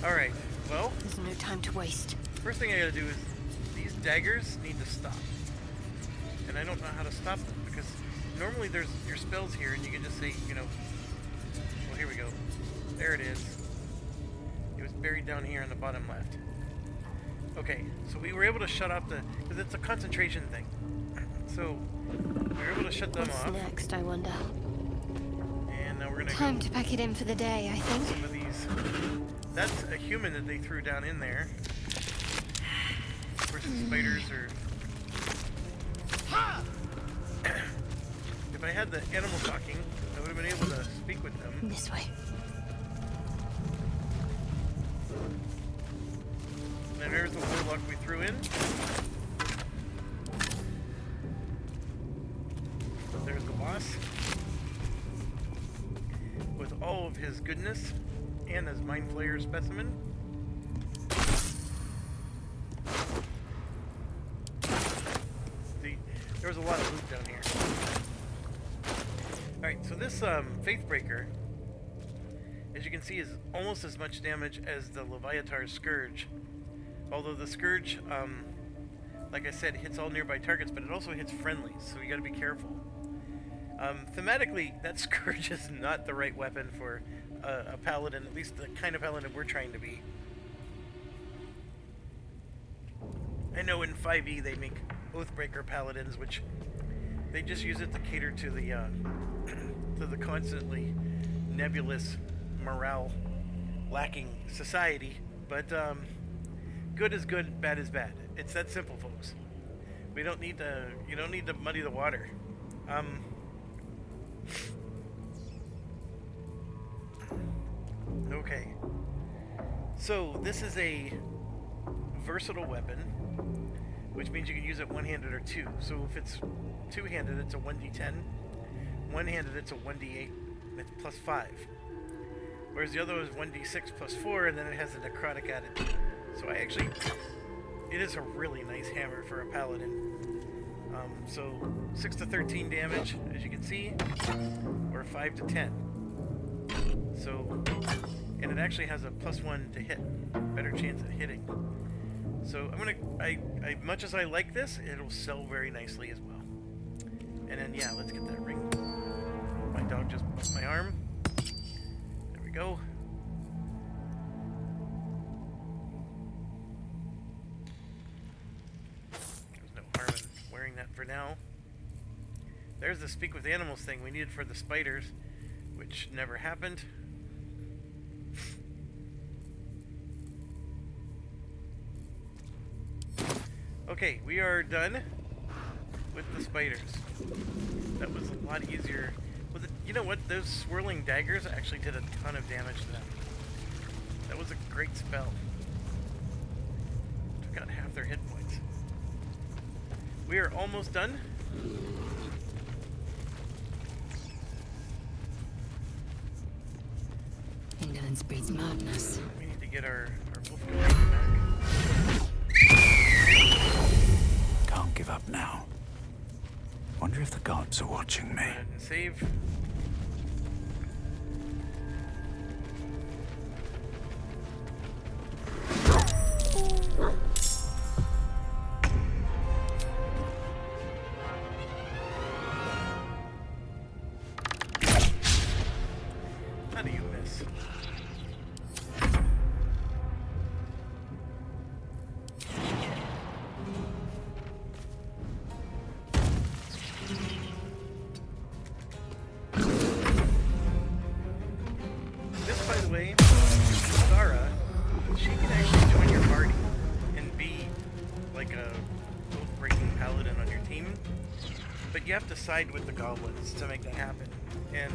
Alright, well, There's no time to waste. first thing I gotta do is these daggers need to stop. I don't know how to stop them, because normally there's your spells here and you can just say, you know, well, here we go. There it is. It was buried down here on the bottom left. Okay, so we were able to shut off the, because it's a concentration thing. So we were able to shut them off. What's next, I wonder? And now we're gonna Time to pack it in for the day, I think. some of these. That's a human that they threw down in there. Of course, the spiders are. If I had the animal talking, I would have been able to speak with them. This way. And there's the warlock we threw in. There's the boss. With all of his goodness and his Mind Flayer specimen. See, there was a lot of loot down here. Alright, so this Faithbreaker, as you can see, is almost as much damage as the Leviathar's Scourge. Although the Scourge, like I said, hits all nearby targets, but it also hits friendlies, so you gotta be careful. Thematically, that Scourge is not the right weapon for a paladin, at least the kind of paladin we're trying to be. I know in 5e they make Oathbreaker paladins, which they just use it to cater to the to the constantly nebulous, morale lacking society. But good is good, bad is bad. It's that simple, folks. We don't need to. You don't need to muddy the water. Okay. So this is a versatile weapon, which means you can use it one-handed or two. So if it's two-handed, it's a 1d10. One-handed, it's a 1d8 with plus 5. Whereas the other is 1d6 plus 4, and then it has a necrotic added. So it is a really nice hammer for a paladin. So 6 to 13 damage, as you can see, or 5 to 10. So, and it actually has a +1 to hit, better chance at hitting. So I much as I like this, it'll sell very nicely as well. And then yeah, let's get that ring. My dog just bumped my arm. There we go. There's no harm in wearing that for now. There's the speak with animals thing we needed for the spiders, which never happened. Okay, we are done with the spiders. That was a lot easier. You know what? Those swirling daggers actually did a ton of damage to them. That was a great spell. Took out half their hit points. We are almost done. Indolence breeds madness. We need to get our wolf commander back. Can't give up now. Wonder if the gods are watching me. Go ahead and save. How do you miss? This, by the way, Zara, she can actually join your party and be like a breaking paladin on your team, but you have to side with the goblins to make that happen. And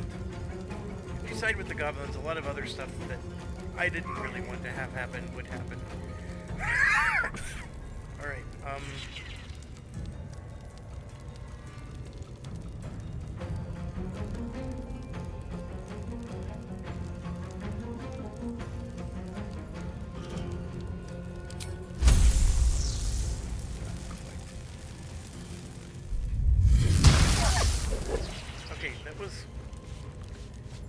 if you side with the goblins, a lot of other stuff that I didn't really want to have happen would happen. Alright, okay, that was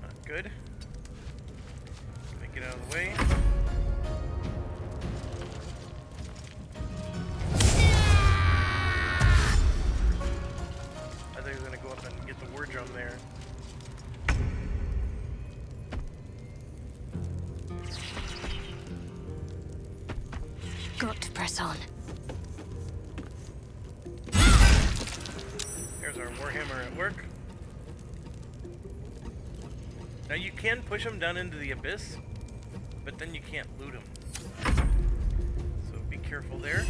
not good. Let me get out of the way. drum there. Got to press on. There's our Warhammer at work. Now you can push them down into the abyss, but then you can't loot them. So be careful there.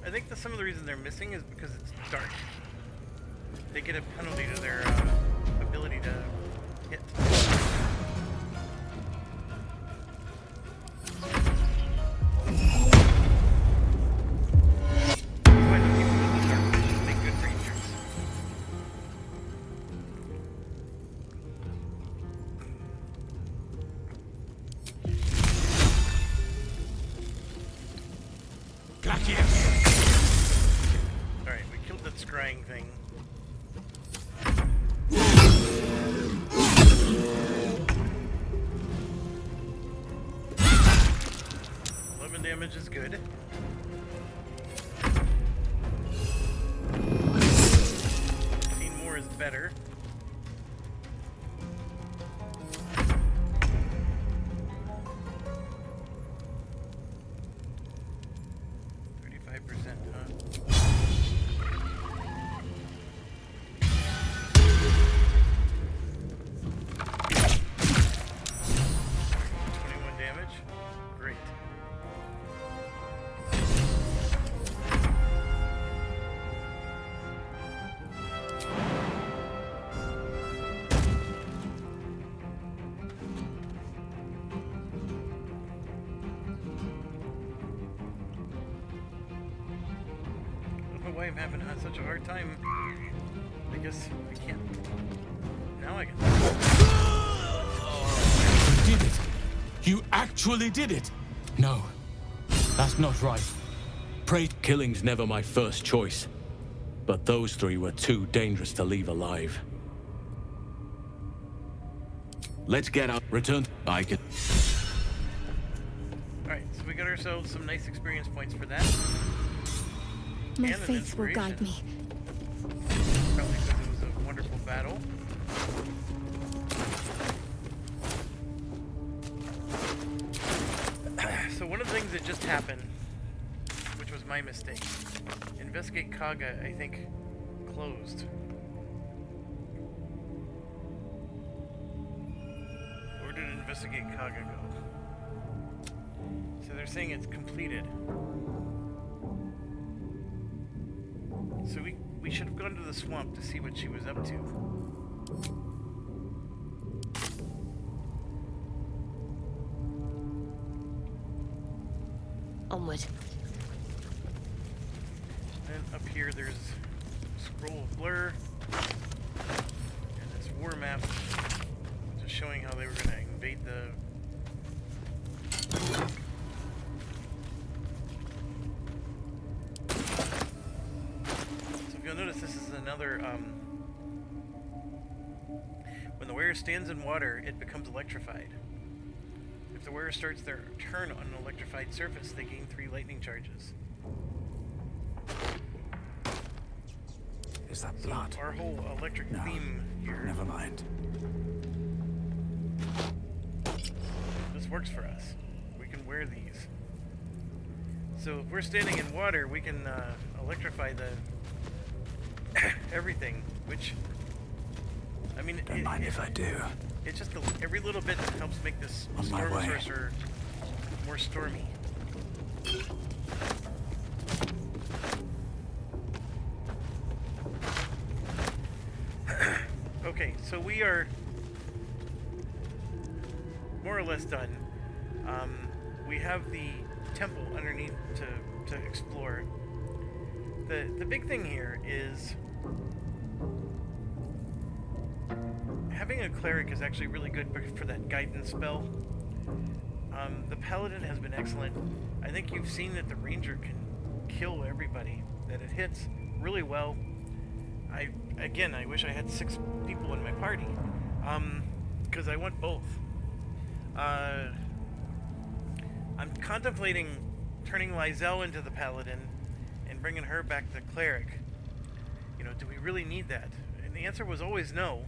I think that some of the reason they're missing is because it's dark. They get a penalty to their ability to hit. Why do people in the dark make good rangers? Alright, we killed that scrying thing. Damage is good. 15 more is better. Why I'm having such a hard time. I guess I can't. Now I can. You did it! You actually did it! No, that's not right. Killing's never my first choice. But those three were too dangerous to leave alive. Let's get out. Return. I can. Alright, so we got ourselves some nice experience points for that. My faith will guide me. Probably because it was a wonderful battle. one of the things that just happened, which was my mistake, Investigate Kaga, I think, closed. Where did Investigate Kaga go? So they're saying it's completed. So we should have gone to the swamp to see what she was up to. Onward. And up here there's Scroll of Blur and this war map just showing how they were going to invade the so if you'll notice, this is another when the wearer stands in water, it becomes electrified. If the wearer starts their turn on an electrified surface, they gain 3 lightning charges. Is that blood? So our whole electric theme here. Never mind. This works for us. We can wear these. So if we're standing in water, we can electrify the everything. Which, I mean, Don't mind if I do. It's just every little bit that helps make this On my storm way. sorcerer more stormy. Okay, so we are more or less done. We have the temple underneath to explore. The big thing here is having a cleric is actually really good for that guidance spell. The paladin has been excellent. I think you've seen that the ranger can kill everybody, that it hits really well. I wish I had 6 people in my party, because I want both. I'm contemplating turning Lizelle into the paladin and bringing her back to the cleric. You know, do we really need that? And the answer was always no,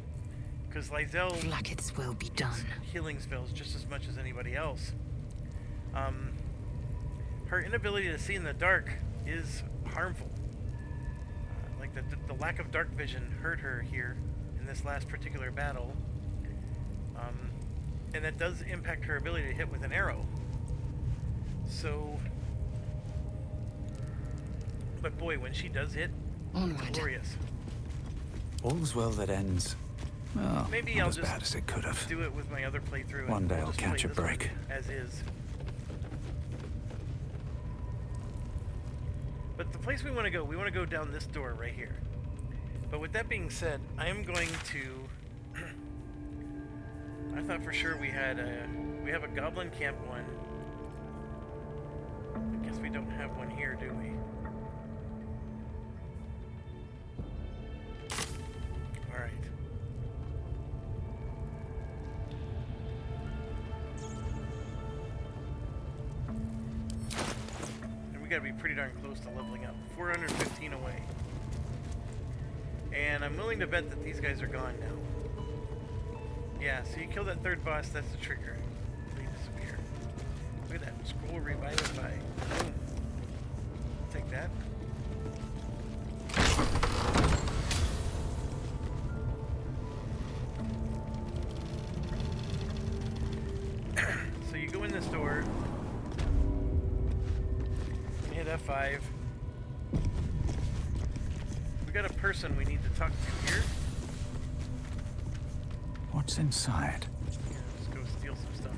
because Lizelle Like its will be done. healing spells just as much as anybody else. Her inability to see in the dark is harmful. Like the lack of dark vision hurt her here in this last particular battle. And that does impact her ability to hit with an arrow. So, but boy, when she does hit, it's glorious. All's well that ends. Well, Maybe not I'll as just bad as it could have. do it with my other playthrough. One and day I'll just catch play a this one break. as is. But the place we want to go down this door right here. But with that being said, I am going to... I thought for sure we have a goblin camp one. I guess we don't have one here, do we? Alright. And we gotta be pretty darn close to leveling up. 415 away. And I'm willing to bet that these guys are gone now. Yeah, so you kill that 3rd boss, that's the trigger. They disappear. Look at that. Scroll revivify. Boom. Take that. So you go in this door. And hit F5. We got a person we need to talk to here. What's inside? Yeah, let's go steal some stuff.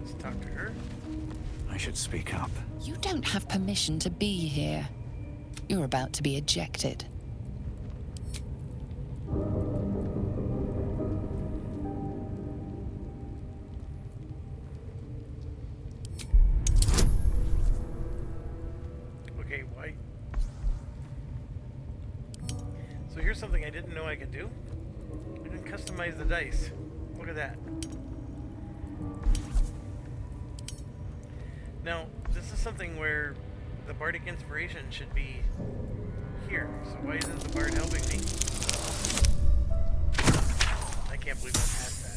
Let's talk to her. I should speak up. You don't have permission to be here. You're about to be ejected. Okay, why? So here's something I didn't know I could do. I can customize the dice. Look at that. Now, this is something where the bardic inspiration should be here. So why isn't the bard helping me? I can't believe I passed that.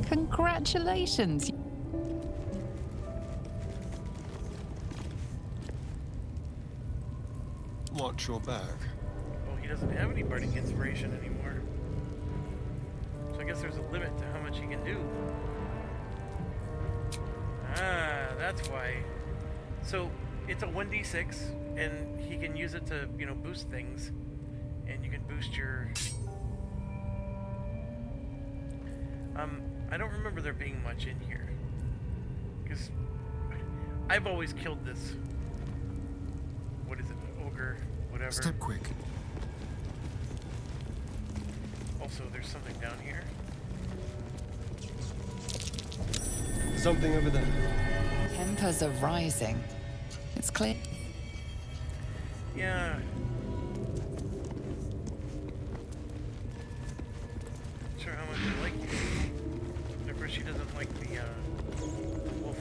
Congratulations. Watch your back. Well, he doesn't have any burning inspiration anymore. So I guess there's a limit to how much he can do. Ah, that's why. So it's a 1d6, and he can use it to, you know, boost things. And you can boost your... I don't remember there being much in here. Because I've always killed this... What is it? An ogre? Whatever. Step quick. Also, there's something down here. Something over there. Tempers are rising. It's clear. Yeah. Not sure how much I like you. Of course, she doesn't like the wolf.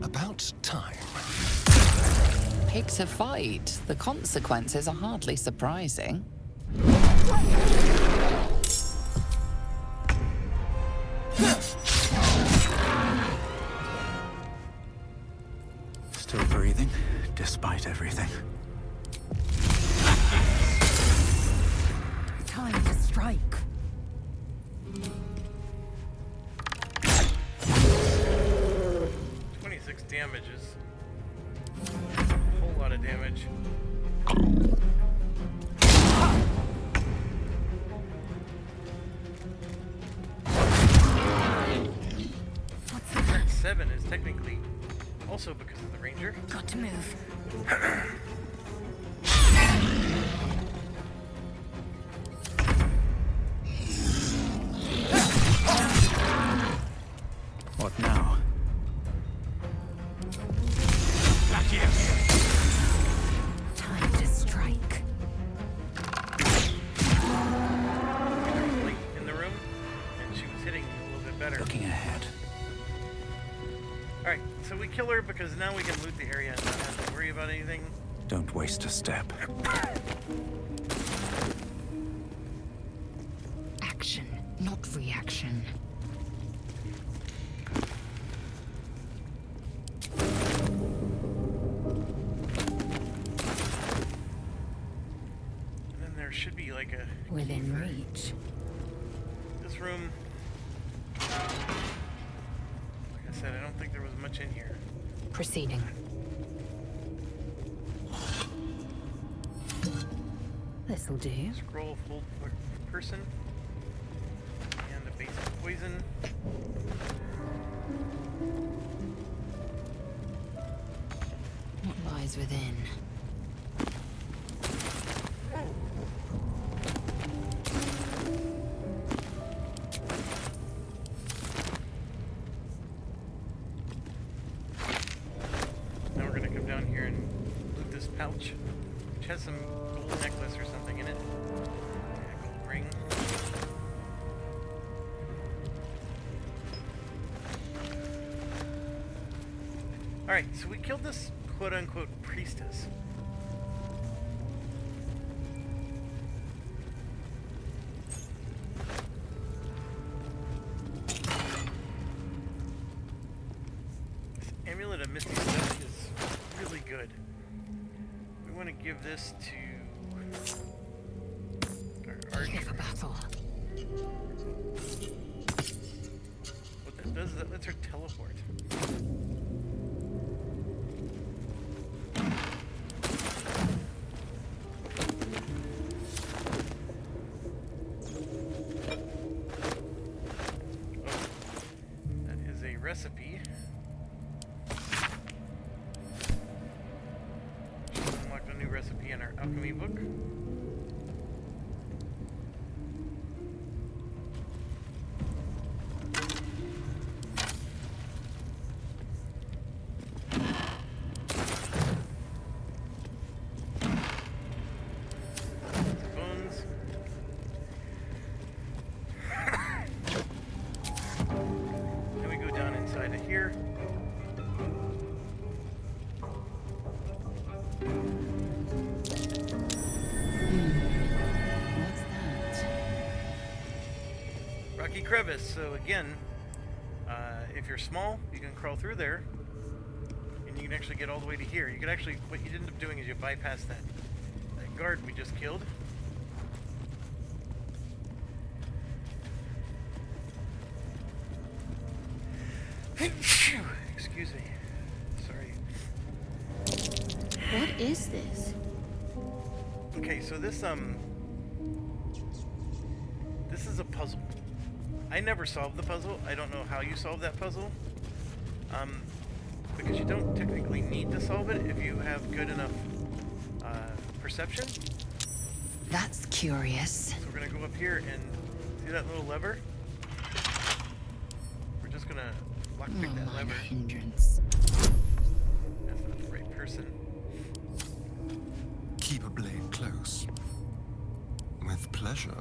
About time. Pick to fight. The consequences are hardly surprising. Still breathing, despite everything. Time to strike. 26 damage is a whole lot of damage. That 7 is technically also because of the ranger. Got to move. What now? Time to strike. There was light in the room, and she was hitting a little bit better. Looking ahead. Alright, so we kill her because now we can loot the area and not have to worry about anything. Don't waste a step. Action, not reaction. And then there should be like a... Within reach. This room... Like I said, I don't think there was much in here. Proceeding. This'll do. Scroll of hold person. And a base of poison. What lies within? Now we're gonna come down here and loot this pouch, which has some gold necklace or something in it. And a gold ring. Alright, so we killed this quote-unquote priestess. This amulet of Misty Step is really good. We want to give this to our Here for archer. battle. What that does is that lets her teleport. That is a recipe. Just unlocked a new recipe in our alchemy book. Bones. Then we go down inside of here. rocky crevice. So again, if you're small, you can crawl through there, and you can actually get all the way to here. You can actually, what you end up doing is you bypass that guard we just killed. Excuse me. Sorry. What is this? Okay, so this is a puzzle. I never solved the puzzle. I don't know how you solve that puzzle. Because you don't technically need to solve it if you have good enough perception. That's curious. So we're gonna go up here and see that little lever? We're just gonna lockpick that lever. Hindrance. That's not the right person. Keep a blade close. With pleasure.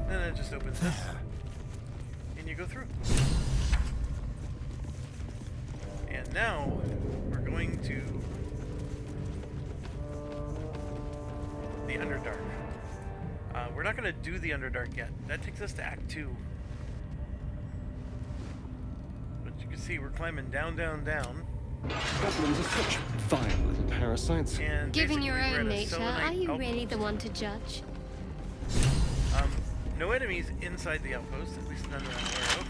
Then it just opens this. And you go through. And now we're going to the Underdark. We're not going to do the Underdark yet. That takes us to Act 2. But you can see we're climbing down, down, down. Goblins are such vile little parasites. And Given your basically we're own at a nature, selenite are you outpost. really the one to judge? No enemies inside the outpost, at least none that I'm aware of.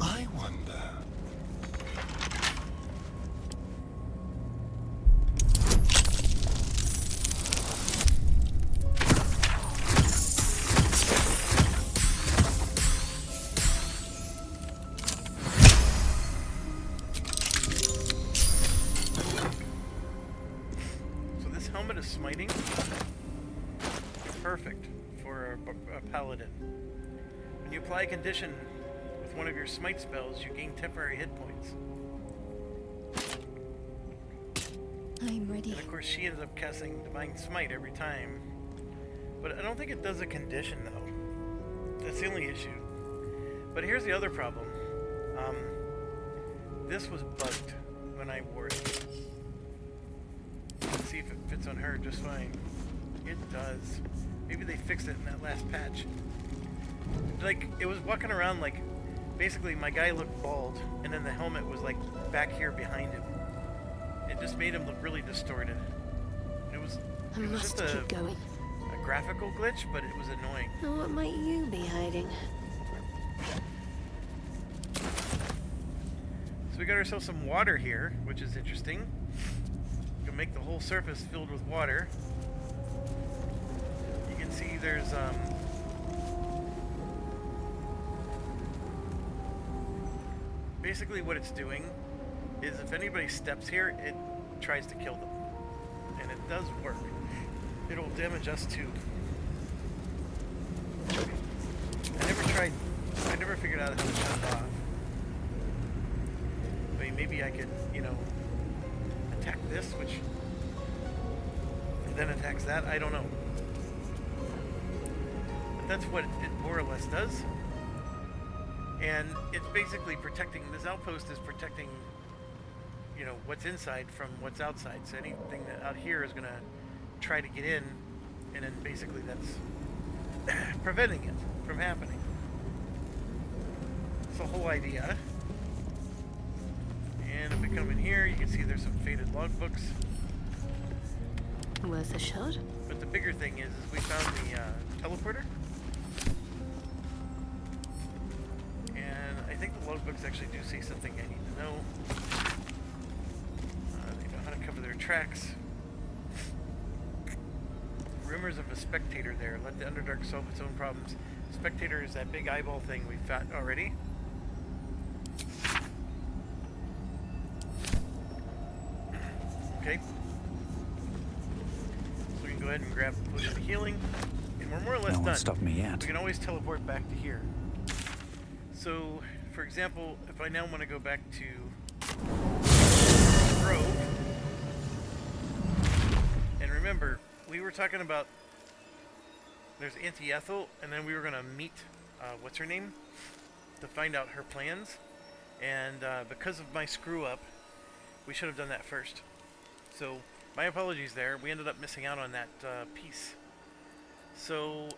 I wonder. So this helmet is smiting. Perfect for a paladin. When you apply a condition with one of your smite spells, you gain temporary hit points. I'm ready. And of course, she ended up casting Divine Smite every time. But I don't think it does a condition, though. That's the only issue. But here's the other problem. This was bugged when I wore it. Let's see if it fits on her just fine. It does. Maybe they fixed it in that last patch. Like, it was walking around like, basically my guy looked bald, and then the helmet was like back here behind him. It just made him look really distorted. It was Must just keep going. a graphical glitch, but it was annoying. Now what might you be hiding? So we got ourselves some water here, which is interesting. We can make the whole surface filled with water. You can see there's basically what it's doing is if anybody steps here, it tries to kill them. And it does work. It'll damage us too. I never figured out how to shut it off. I mean, maybe I could, you know, attack this, which then attacks that. I don't know. But that's what it more or less does. And it's basically protecting, this outpost is protecting, you know, what's inside from what's outside. So anything that out here is going to try to get in, and then basically that's preventing it from happening. That's the whole idea. And if we come in here, you can see there's some faded logbooks. Worth a shot? But the bigger thing is we found the teleporter. And I think the logbooks actually do say something I need to know. They know how to cover their tracks. Rumors of a spectator there. Let the Underdark solve its own problems. Spectator is that big eyeball thing we've got already. Okay. go ahead and grab the potion of healing, and we're more or less No done. one stopped me yet. We can always teleport back to here. So, for example, if I now want to go back to Grove, and remember, we were talking about there's Auntie Ethel, and then we were going to meet, what's her name, to find out her plans, and because of my screw-up, we should have done that first. So, my apologies there. We ended up missing out on that piece. So,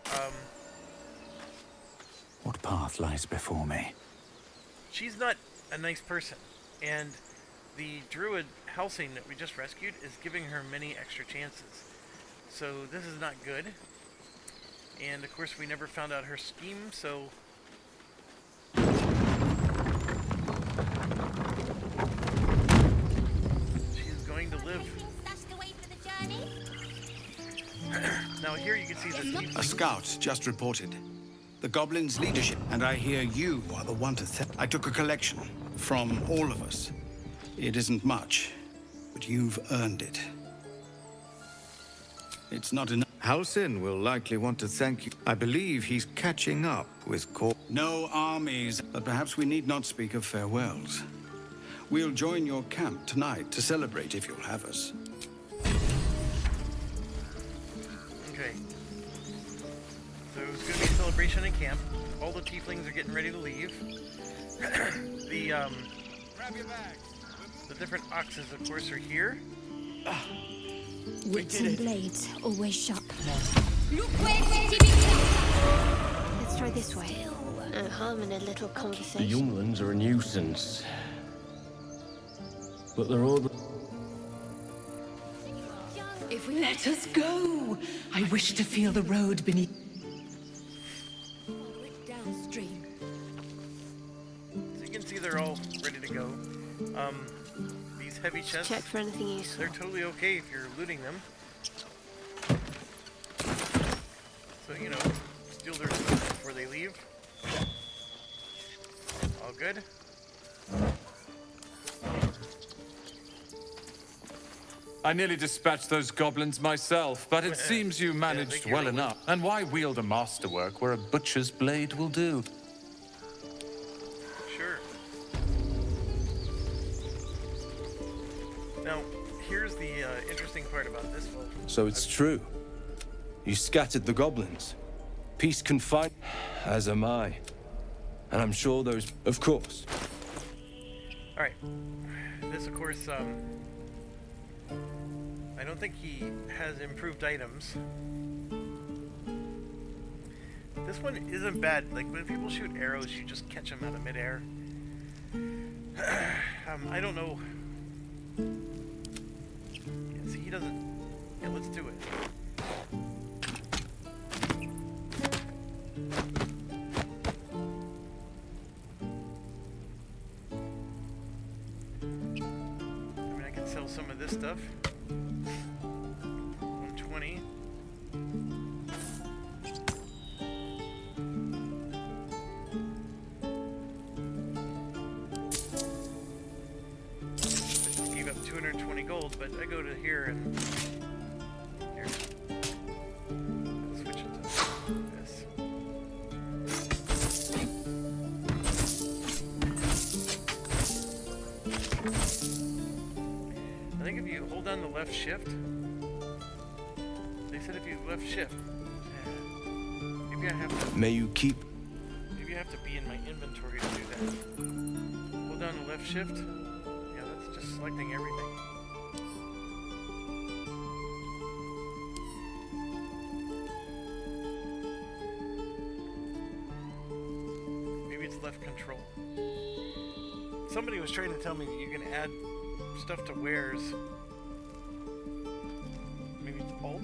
What path lies before me? she's not a nice person, and the druid Helsing that we just rescued is giving her many extra chances. So this is not good. And of course we never found out her scheme, so she's going to live. Now here you can see the A scout just reported. The Goblins' leadership, and I hear you are the one to I took a collection from all of us. It isn't much, but you've earned it. It's not enough. Halsin will likely want to thank you. I believe he's catching up with No armies, but perhaps we need not speak of farewells. We'll join your camp tonight to celebrate if you'll have us. Okay. So it's going to be a celebration in camp. All the tieflings are getting ready to leave. The different oxes, of course, are here. Wits and blades, always sharp. Let's try this way. No harm in a little The conversation. younglings are a nuisance. But they're all... If we let us go, I wish to feel the road beneath. Downstream. So you can see they're all ready to go. These heavy chests, Check for anything useful. they're totally okay if you're looting them. So, you know, steal their stuff before they leave. All good. I nearly dispatched those goblins myself, but it seems you managed well enough. And why wield a masterwork where a butcher's blade will do? Sure. Now, here's the interesting part about this one. So it's true. You scattered the goblins. Peace confined, as am I. And I'm sure those... Of course. Alright. This, of course, I don't think he has improved items. This one isn't bad. Like, when people shoot arrows, you just catch them out of midair. I don't know. Yeah, see, he doesn't... Yeah, let's do it. I mean, I can sell some of this stuff. 120. Just gave up 220 gold, but I go to here and here. I'll switch it to this. I think if you hold down the left shift, they said if you left shift, maybe I have to. May you keep... Maybe I have to be in my inventory to do that. Hold down the left shift. Yeah, that's just selecting everything. Maybe it's left control. Somebody was trying to tell me that you can add stuff to wares. Maybe it's alt?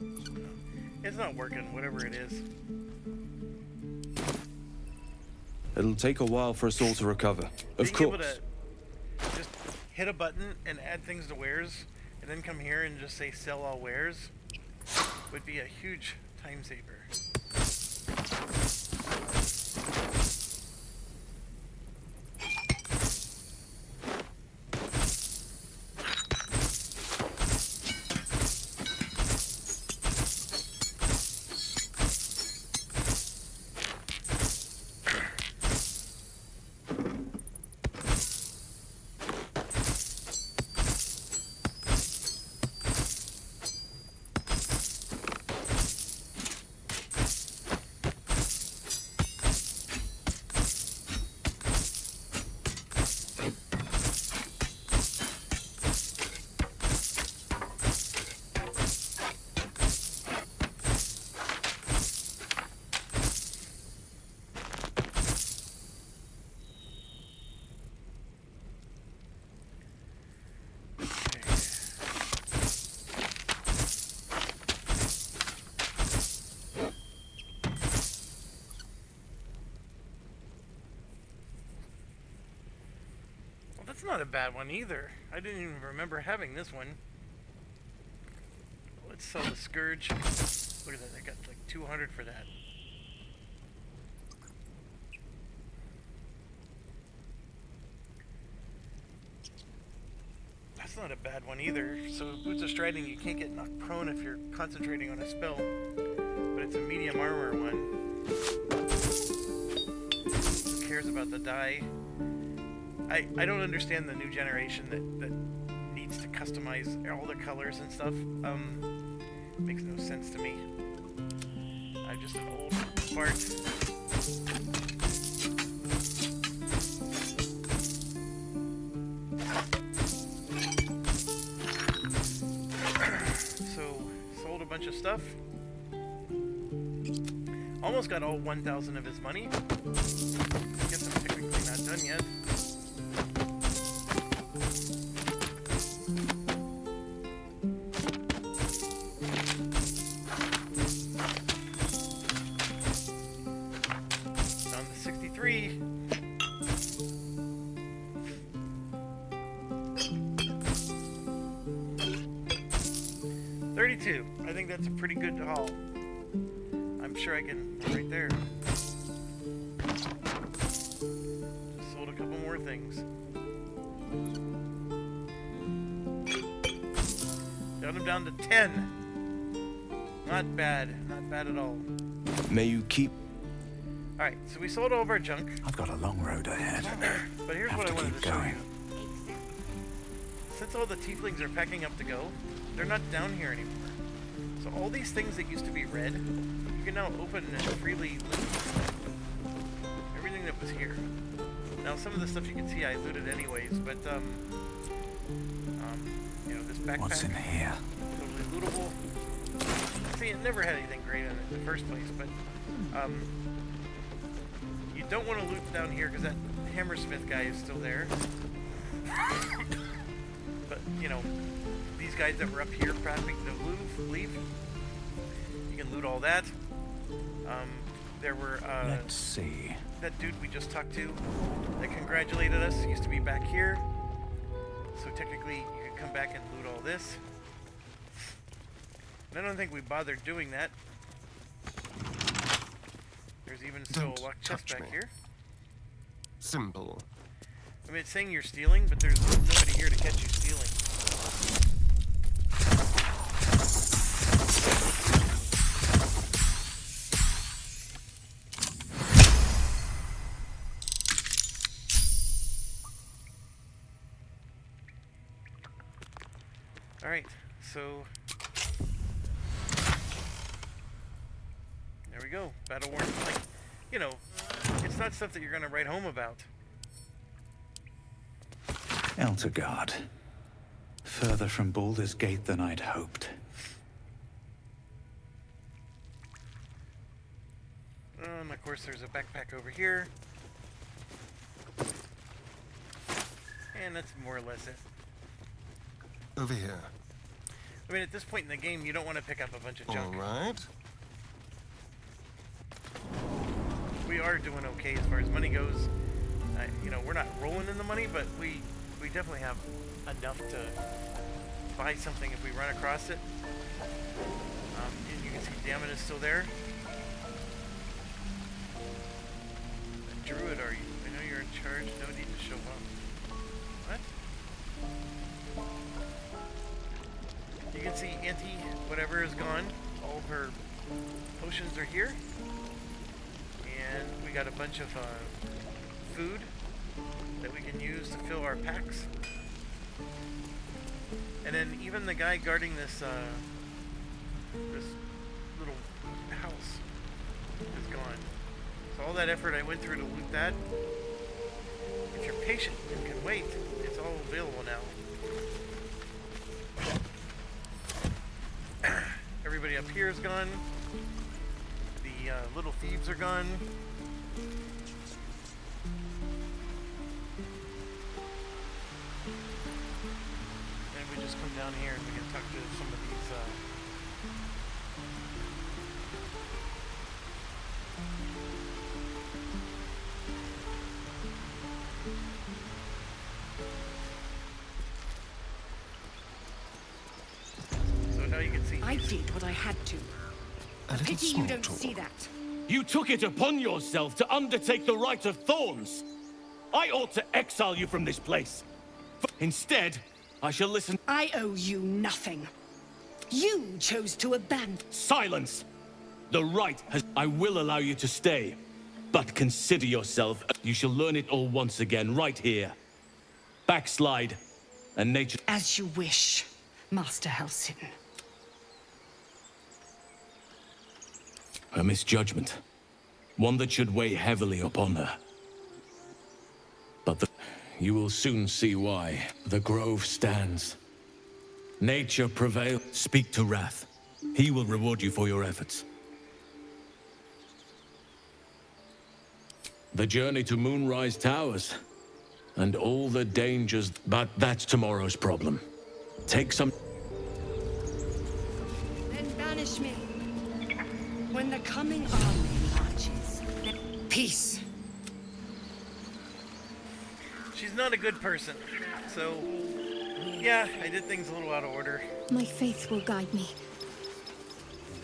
No. It's not working, whatever it is. It'll take a while for us all to recover. Of Being able course. to just hit a button and add things to wares, and then come here and just say sell all wares, would be a huge time saver. not a bad one either. I didn't even remember having this one. Let's sell the Scourge. Look at that, I got like 200 for that. That's not a bad one either. So Boots of Striding, you can't get knocked prone if you're concentrating on a spell. But it's a medium armor one. Who cares about the die? I don't understand the new generation that needs to customize all the colors and stuff. Makes no sense to me. I'm just an old fart. So, sold a bunch of stuff. Almost got all 1,000 of his money. Guess I'm technically not done yet. Down to 63. $32. I think that's a pretty good haul. I'm sure I can right there. Just sold a couple more things. Got him down to 10. Not bad. Not bad at all. May you keep... Alright, so we sold all of our junk. I've got a long road ahead. But here's what I wanted to show you. Since all the tieflings are packing up to go, they're not down here anymore. So all these things that used to be red, you can now open and freely loot. Everything that was here. Now some of the stuff you can see I looted anyways, but you know, this backpack. What's in here? Totally lootable. See, it never had anything great in it in the first place, but you don't want to loot down here because that Hammersmith guy is still there. But you know, these guys that were up here prepping to leave, you can loot all that. There were let's see. That dude we just talked to that congratulated us used to be back here. So technically you can come back and loot all this. And I don't think we bothered doing that. There's even still a locked chest back here. Simple. I mean, it's saying you're stealing, but there's nobody here to catch you stealing. Alright, so there we go. Battle worn, like, you know, it's not stuff that you're gonna write home about. Eltergard. Further from Baldur's Gate than I'd hoped. Of course, there's a backpack over here. And that's more or less it. Over here. I mean, at this point in the game, you don't want to pick up a bunch of junk. Alright. We are doing okay as far as money goes. You know, we're not rolling in the money, but we definitely have enough to buy something if we run across it. And you can see Dammit is still there. What druid are you? I know you're in charge. No need to show up. What? You can see Auntie whatever is gone. All of her potions are here. And we got a bunch of food that we can use to fill our packs. And then even the guy guarding this this little house is gone. So all that effort I went through to loot that, if you're patient and can wait, it's all available now. Everybody up here is gone. The little thieves are gone. And we just come down here and we can talk to some of these now you can see. I did what I had to. A pity you don't see that. You took it upon yourself to undertake the Rite of Thorns. I ought to exile you from this place. Instead, I shall listen. I owe you nothing. You chose to abandon. Silence! The rite has. I will allow you to stay. But consider yourself. You shall learn it all once again, right here. Backslide, and nature. As you wish, Master Halsin. A misjudgment. One that should weigh heavily upon her. But you will soon see why. The grove stands. Nature prevails. Speak to Wrath. He will reward you for your efforts. The journey to Moonrise Towers. And all the dangers. But that's tomorrow's problem. Take some... Then banish me. When the coming army marches. Peace. She's not a good person, so yeah, I did things a little out of order. My faith will guide me.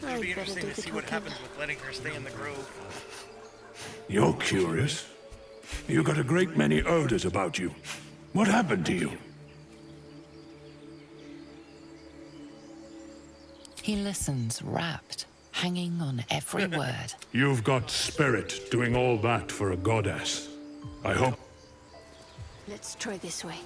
It'll be interesting to see what happens with letting her stay in the grove. You're curious. You got a great many odors about you. What happened to you? He listens, rapt, hanging on every word. You've got spirit doing all that for a goddess. I hope... Let's try this way.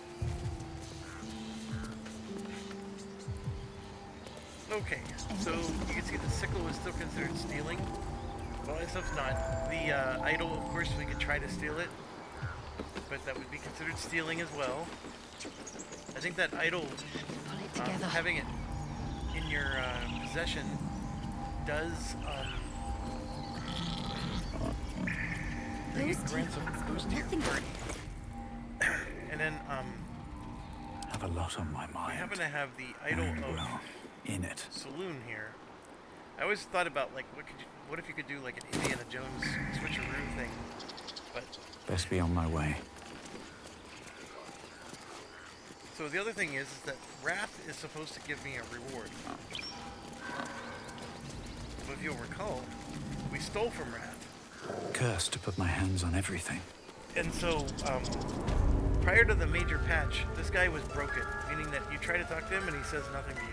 Okay, so you can see the sickle is still considered stealing. Well, that stuff's not. The idol, of course, we could try to steal it, but that would be considered stealing as well. I think that idol, having it in your possession, does it grants a boost to your party. And then I have a lot on my mind. I happen to have the idol of in it. Saloon here. I always thought about like what if you could do like an Indiana Jones switcheroo thing, but Best be on my way. so the other thing is that Wrath is supposed to give me a reward. But if you'll recall, we stole from Wrath. Cursed to put my hands on everything. And so, prior to the major patch, this guy was broken, meaning that you try to talk to him and he says nothing to you.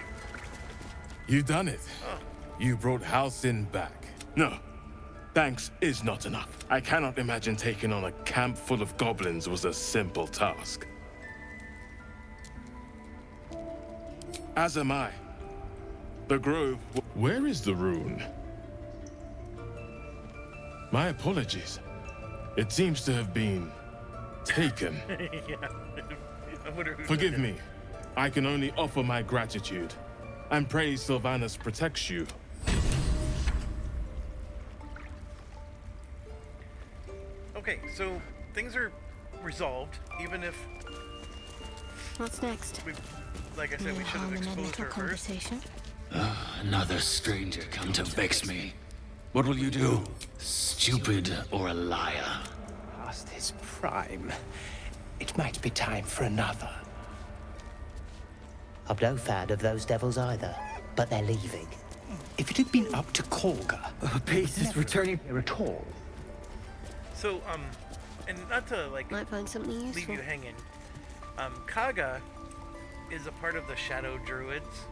You've done it. Oh. You brought Halsin back. No, thanks is not enough. I cannot imagine taking on a camp full of goblins was a simple task. As am I. The grove... Where is the rune? My apologies. It seems to have been... taken. Yeah. I wonder who Forgive took it. me. I can only offer my gratitude. And pray Sylvanas protects you. Okay, so things are resolved, even if... What's next? Like I said, we should have exposed her first. Another stranger come to vex me. What will you do? Stupid or a liar? Past his prime. It might be time for another. I'm no fan of those devils either, but they're leaving. If it had been up to Korga, peace is returning here at all. So, and not to, like, might find something useful. leave you hanging, Kaga is a part of the Shadow Druids.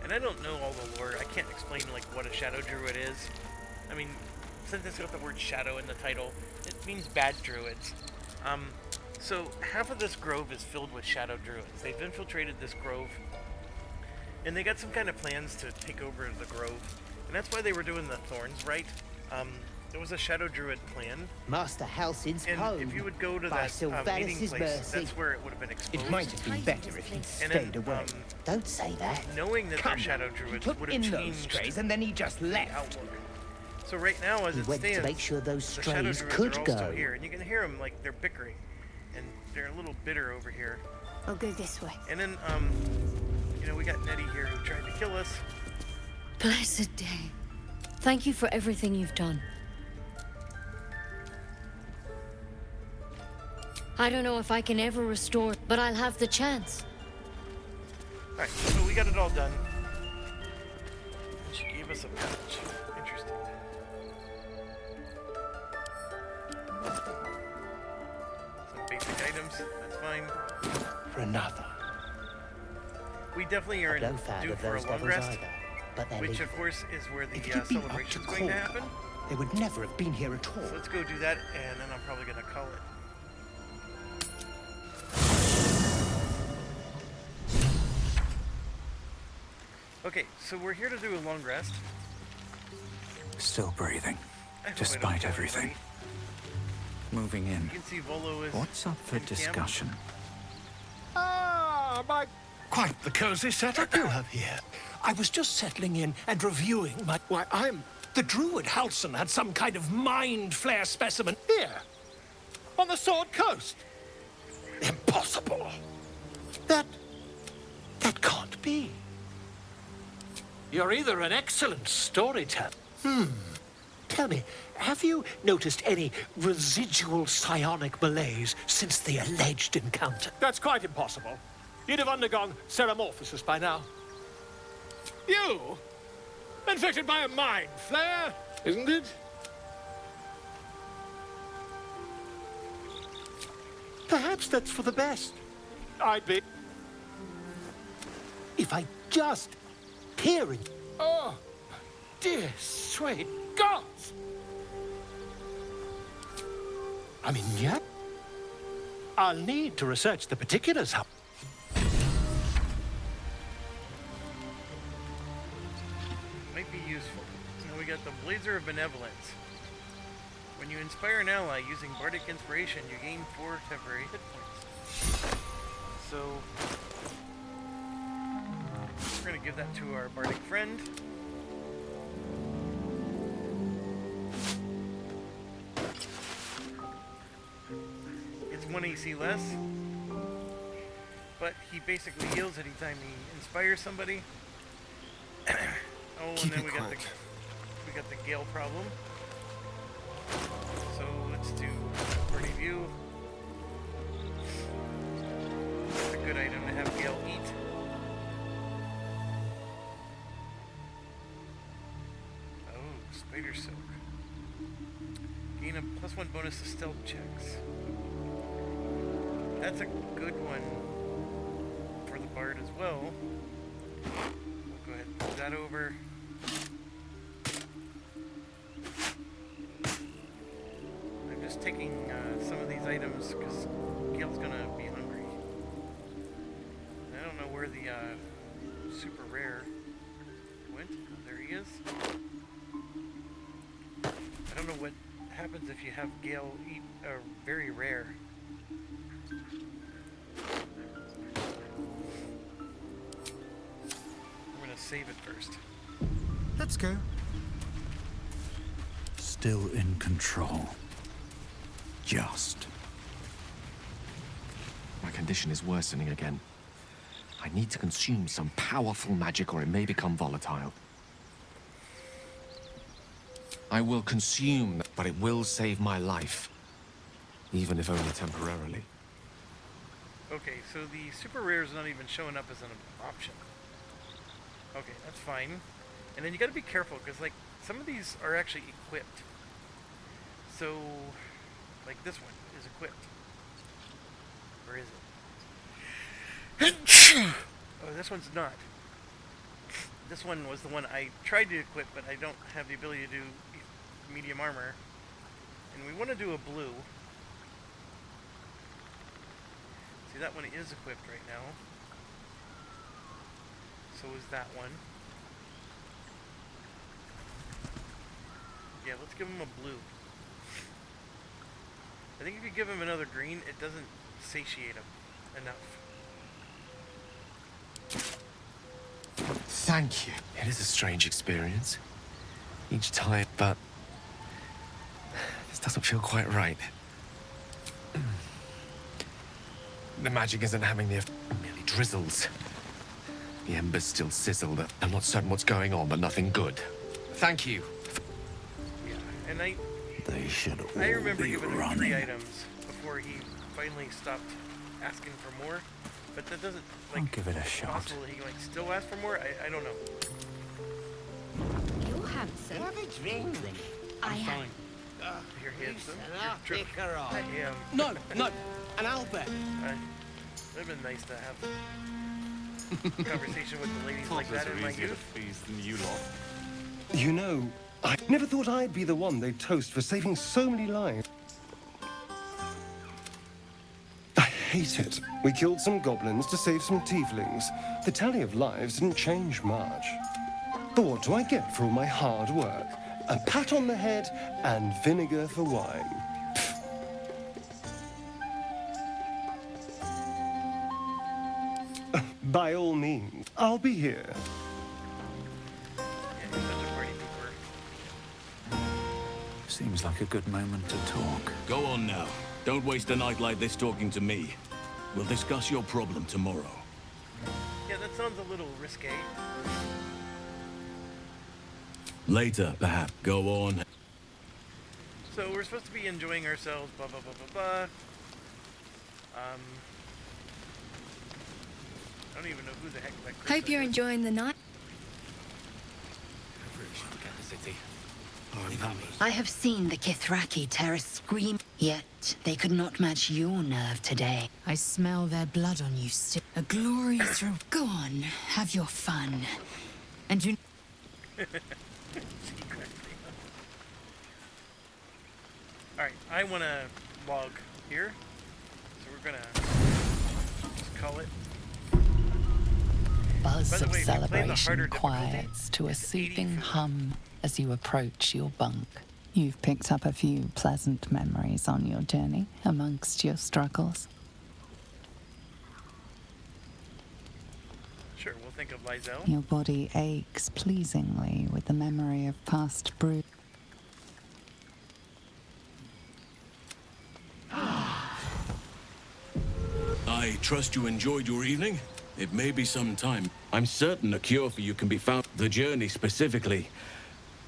And I don't know all the lore. I can't explain, like, what a Shadow Druid is. I mean, since it's got the word shadow in the title, it means bad druids. So half of this grove is filled with Shadow Druids. They've infiltrated this grove, and they got some kind of plans to take over the grove. And that's why they were doing the thorns, right? There was a Shadow Druid plan. Master Halsin's And home. if you would go to by that meeting Sylvanas' place, mercy. that's where it would have been exposed. It might have been better if he'd stayed away. Don't say that. Knowing that Come they're Shadow on. Druids Took would in have those changed strays and then he just the left. outlook. So right now, as He it went to stands, make sure those the Shadow strays Druids could are all go. still here, and you can hear them like they're bickering, and they're a little bitter over here. I'll go this way. And then, you know, we got Nettie here who tried to kill us. Blessed day. Thank you for everything you've done. I don't know if I can ever restore, but I'll have the chance. Alright, so we got it all done. us a pouch. Interesting. Some basic items, that's fine. Renata. We definitely are No fan due of for a those long devils rest, either, but they're which leaving. of course is where the If you'd been up to celebration's going to Corker, happen. they would never have been here at all. So let's go do that, and then I'm probably going to call it. Okay, so we're here to do a long rest. Still breathing, I hope I despite don't kill everything. anybody. Moving in. You can see Volo is What's up for in camp. discussion? Ah, my... Quite the cozy setup you have here. I was just settling in and reviewing my... Why, the druid Halson had some kind of mind flare specimen here. On the Sword Coast. Impossible. That can't be. You're either an excellent storyteller. Tell me, have you noticed any residual psionic malaise since the alleged encounter? That's quite impossible. You'd have undergone ceramorphosis by now. You? Infected by a mind flare, isn't it? Perhaps that's for the best. I'd be... If I just hear it. Oh, dear sweet gods! I mean, yeah. I'll need to research the particulars. Might be useful. Now we got the Blazer of Benevolence. When you inspire an ally using Bardic Inspiration, you gain 4 temporary hit points. So we're gonna give that to our Bardic friend. It's 1 AC less, but he basically heals anytime he inspires somebody. Oh, and then we got the Gale problem. So let's do party view. It's a good item to have Gale eat. Oh, Spider Silk. Gain a +1 bonus to stealth checks. That's a good one for the Bard as well. We'll go ahead and move that over. I'm just taking some of these items because Gale's gonna be hungry. I don't know where the super rare went. Oh, there he is. I don't know what happens if you have Gale eat a very rare. We're gonna save it first. Let's go. Still in control. Just. My condition is worsening again. I need to consume some powerful magic or it may become volatile. I will consume, but it will save my life. Even if only temporarily. Okay, so the super rare is not even showing up as an option. Okay, that's fine. And then you gotta be careful, because like, some of these are actually equipped. So, like this one is equipped. Or is it? Oh, this one's not. This one was the one I tried to equip, but I don't have the ability to do medium armor. And we want to do a blue. See, that one is equipped right now. So is that one. Yeah, let's give him a blue. I think if you give him another green, it doesn't satiate him enough. Thank you. It is a strange experience. Each time, but this doesn't feel quite right. The magic isn't having the effect. It merely drizzles. The embers still sizzle. I'm not certain what's going on, but nothing good. Thank you. Yeah, and They should all I remember be giving him running. 3 items before he finally stopped asking for more. But that doesn't, like, I'll give it a shot. possible he, like, still ask for more? I don't know. handsome. Have a drink. I am. You're handsome. You're pick her off. I am. No, no, and Albert. It'd been nice to have a conversation with the ladies like that in my youth. Than you lot. You know, I never thought I'd be the one they'd toast for saving so many lives. I hate it. We killed some goblins to save some tieflings. The tally of lives didn't change much. But what do I get for all my hard work? A pat on the head and vinegar for wine. By all means, I'll be here. Yeah, you're such a party pooper. Seems like a good moment to talk. Go on now. Don't waste a night like this talking to me. We'll discuss your problem tomorrow. Yeah, that sounds a little risque. Later, perhaps. Go on. So we're supposed to be enjoying ourselves, blah blah blah blah blah. I don't even know who the heck that Chris Hope you're is. enjoying the night. I have seen the Kithraki terrorists scream, yet they could not match your nerve today. I smell their blood on you still. A glorious Go on, have your fun. And you... Alright, I want to log here. So we're gonna just call it. Buzz By the of way, if you play the celebration harder quiets to a soothing hum as you approach your bunk. You've picked up a few pleasant memories on your journey amongst your struggles. Sure, we'll think of Lizelle. Your body aches pleasingly with the memory of past brew. I trust you enjoyed your evening. It may be some time. I'm certain a cure for you can be found. The journey specifically,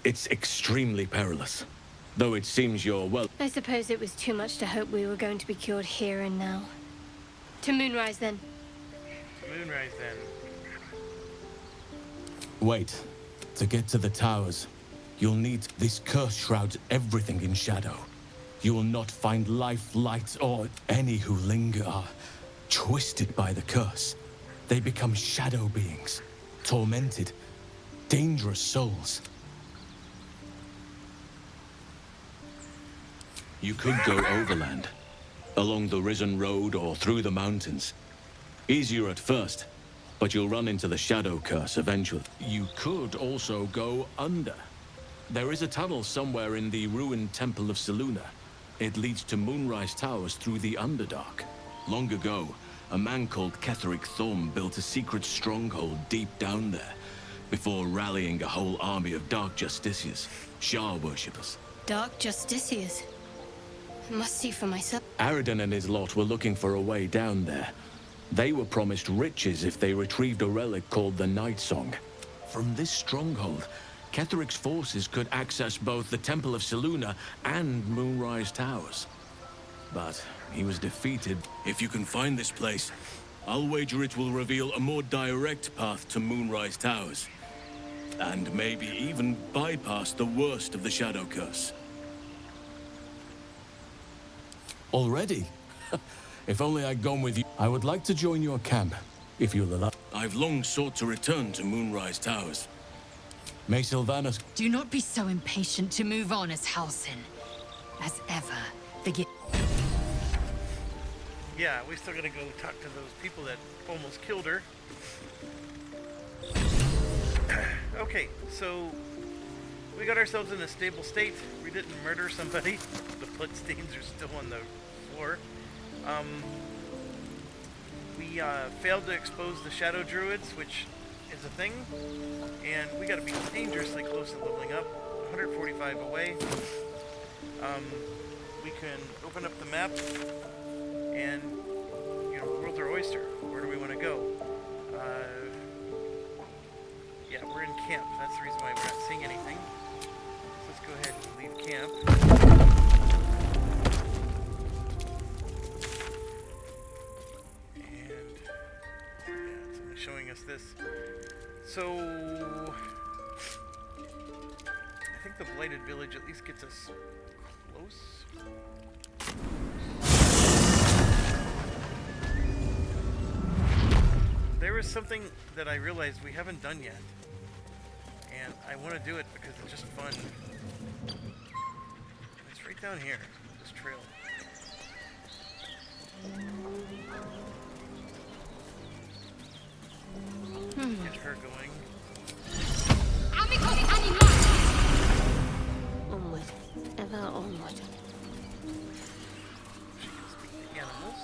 it's extremely perilous. Though it seems you're well. I suppose it was too much to hope we were going to be cured here and now. To Moonrise, then. Moonrise, then. Wait. To get to the towers, you'll need... This curse shrouds everything in shadow. You will not find life, light, or any who linger are twisted by the curse. They become shadow beings, tormented, dangerous souls. You could go overland, along the Risen Road or through the mountains. Easier at first, but you'll run into the shadow curse eventually. You could also go under. There is a tunnel somewhere in the ruined Temple of Selûne. It leads to Moonrise Towers through the Underdark. Long ago, a man called Ketheric Thorm built a secret stronghold deep down there, before rallying a whole army of Dark Justiciars, Shah worshippers. Dark Justiciars. I must see for myself. Aradin and his lot were looking for a way down there. They were promised riches if they retrieved a relic called the Night Song. From this stronghold, Ketheric's forces could access both the Temple of Selûne and Moonrise Towers. But he was defeated. If you can find this place, I'll wager it will reveal a more direct path to Moonrise Towers. And maybe even bypass the worst of the Shadow Curse. Already? If only I'd gone with you. I would like to join your camp, if you'll allow. I've long sought to return to Moonrise Towers. May Sylvanas... Do not be so impatient to move on as Halsin. As ever, the Yeah, we still gotta go talk to those people that almost killed her. Okay, so we got ourselves in a stable state. We didn't murder somebody. The bloodstains are still on the floor. We failed to expose the Shadow Druids, which is a thing. And we gotta be dangerously close to leveling up. 145 away. We can open up the map and, you know, world's our oyster. Where do we want to go? Yeah, we're in camp. That's the reason why we're not seeing anything. So let's go ahead and leave camp. And yeah, it's only showing us this. So think the blighted village at least gets us close. There is something that I realized we haven't done yet, and I want to do it because it's just fun. It's right down here, this trail. Get her going. Onward, ever onward. She can speak to animals.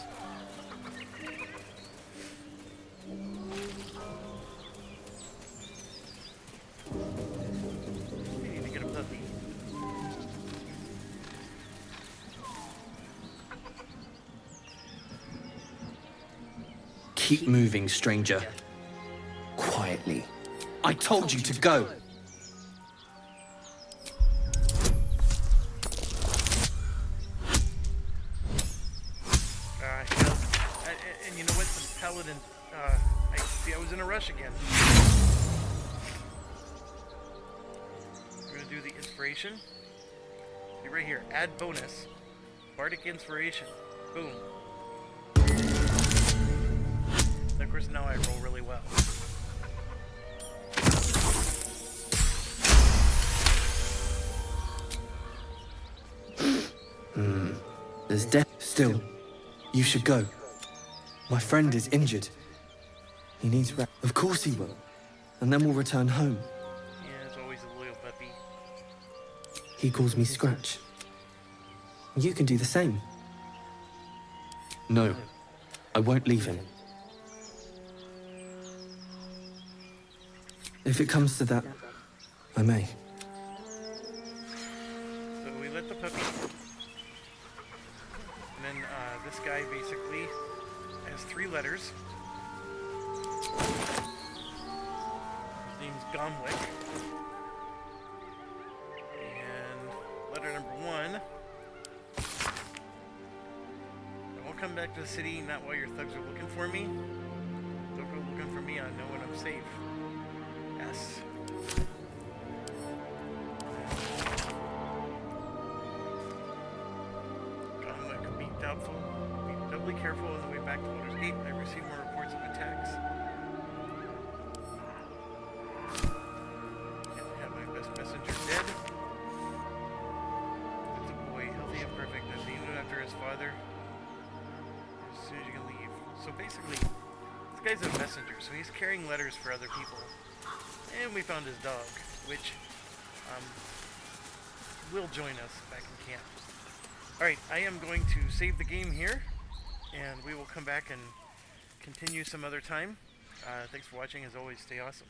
We need to get a puppy. Keep moving, stranger. Quietly. I told you to go. And you know what? The paladin. I was in a rush again. We're gonna do the inspiration. Be right here. Add bonus. Bardic inspiration. Boom. And of course, now I roll really well. There's death. Still, you should go. My friend is injured. He needs rest. Of course he will. And then we'll return home. Yeah, it's always a loyal puppy. He calls me Scratch. You can do the same. No, I won't leave him. If it comes to that, I may. So we let the puppy. And then this guy basically has 3 letters. His name's Gomwick. And letter number 1. I won't come back to the city, not while your thugs are looking for me. Don't go looking for me, I know when I'm safe. Yes. Gomwick, be doubtful. Be doubly careful on the way back to Water's Gate. I received more reports of attacks. Can't have my best messenger dead. It's a boy, healthy and perfect, and named after his father. As soon as you can leave. So basically, this guy's a messenger, so he's carrying letters for other people. And we found his dog, which will join us back in camp. Alright, I am going to save the game here, and we will come back and continue some other time. Thanks for watching. As always, stay awesome.